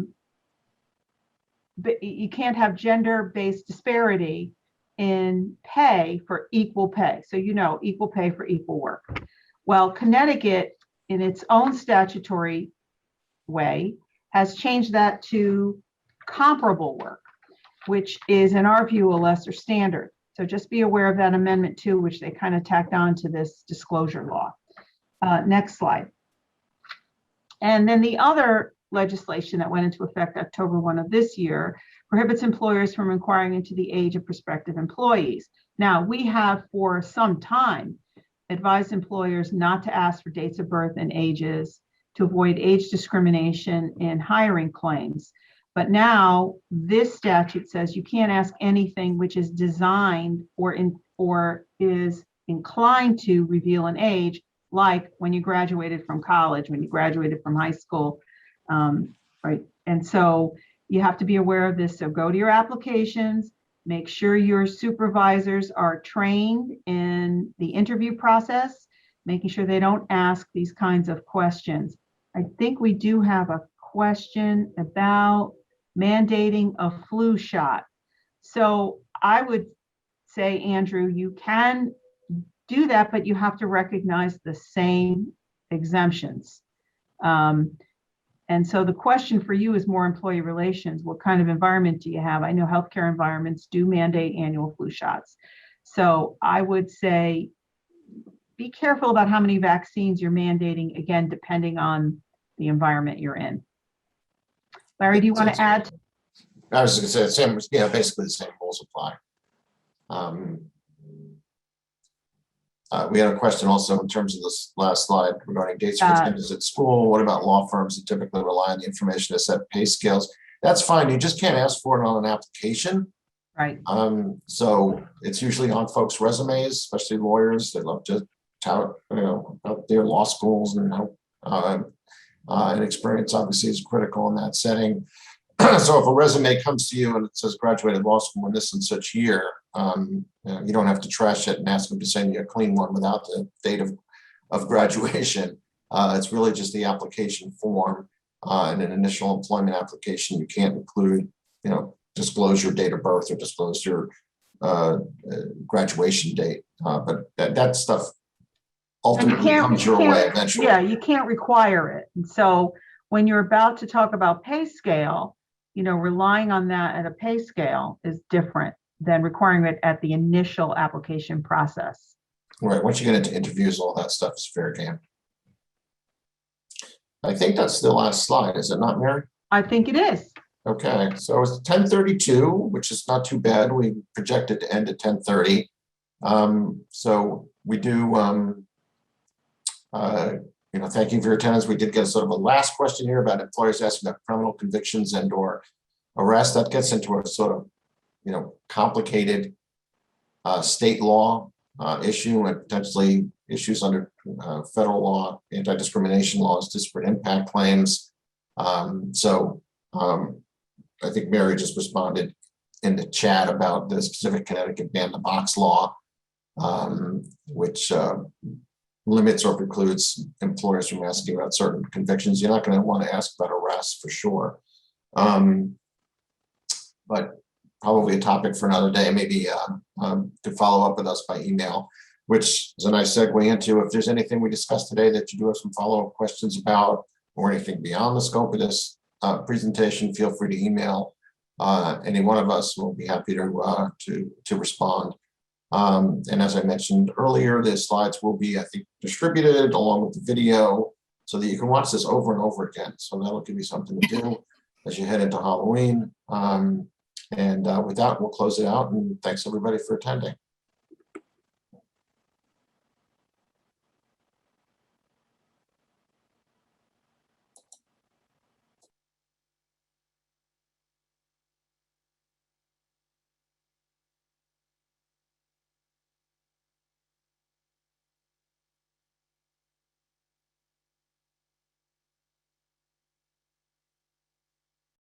you can't have gender-based disparity in pay for equal pay. So, equal pay for equal work. Well, Connecticut, in its own statutory way, has changed that to comparable work, which is, in our view, a lesser standard. So just be aware of that Amendment 2, which they kind of tacked on to this disclosure law. Next slide. And then the other legislation that went into effect October 1 of this year prohibits employers from inquiring into the age of prospective employees. Now, we have for some time advised employers not to ask for dates of birth and ages to avoid age discrimination in hiring claims. But now this statute says you can't ask anything which is designed or is inclined to reveal an age, like when you graduated from college, when you graduated from high school, right? And so you have to be aware of this. So go to your applications, make sure your supervisors are trained in the interview process, making sure they don't ask these kinds of questions. I think we do have a question about mandating a flu shot. So I would say, Andrew, you can do that, but you have to recognize the same exemptions. And so the question for you is more employee relations. What kind of environment do you have? I know healthcare environments do mandate annual flu shots. So I would say, be careful about how many vaccines you're mandating, again, depending on the environment you're in. Larry, do you want to add? I was going to say the same, yeah, basically the same rules apply. We had a question also in terms of this last slide regarding dates for attendance at school. What about law firms that typically rely on the information to set pay scales? That's fine. You just can't ask for it on an application. Right. So it's usually on folks' resumes, especially lawyers. They love to tout, about their law schools and how and experience obviously is critical in that setting. So if a resume comes to you and it says graduated law school in this and such year, you don't have to trash it and ask them to send you a clean one without the date of graduation. It's really just the application form. In an initial employment application, you can't include, disclose your date of birth or disclose your graduation date. But that stuff ultimately comes your way eventually. Yeah, you can't require it. And so when you're about to talk about pay scale, relying on that at a pay scale is different than requiring it at the initial application process. Right. Once you get into interviews, all that stuff is fair game. I think that's the last slide, is it not, Mary? I think it is. Okay, so it's 10:32, which is not too bad. We projected to end at 10:30. So we do, thank you for your attendance. We did get sort of a last question here about employers asking about criminal convictions and or arrest. That gets into a sort of, complicated state law issue and potentially issues under federal law, anti-discrimination laws, disparate impact claims. I think Mary just responded in the chat about the specific Connecticut ban the box law, which limits or precludes employers from asking about certain convictions. You're not going to want to ask about arrests for sure. But probably a topic for another day, maybe to follow up with us by email, which is a nice segue into if there's anything we discussed today that you do have some follow-up questions about or anything beyond the scope of this presentation, feel free to email any one of us. We'll be happy to respond. And as I mentioned earlier, the slides will be, I think, distributed along with the video so that you can watch this over and over again. So that'll give you something to do as you head into Halloween. And with that, we'll close it out. And thanks everybody for attending.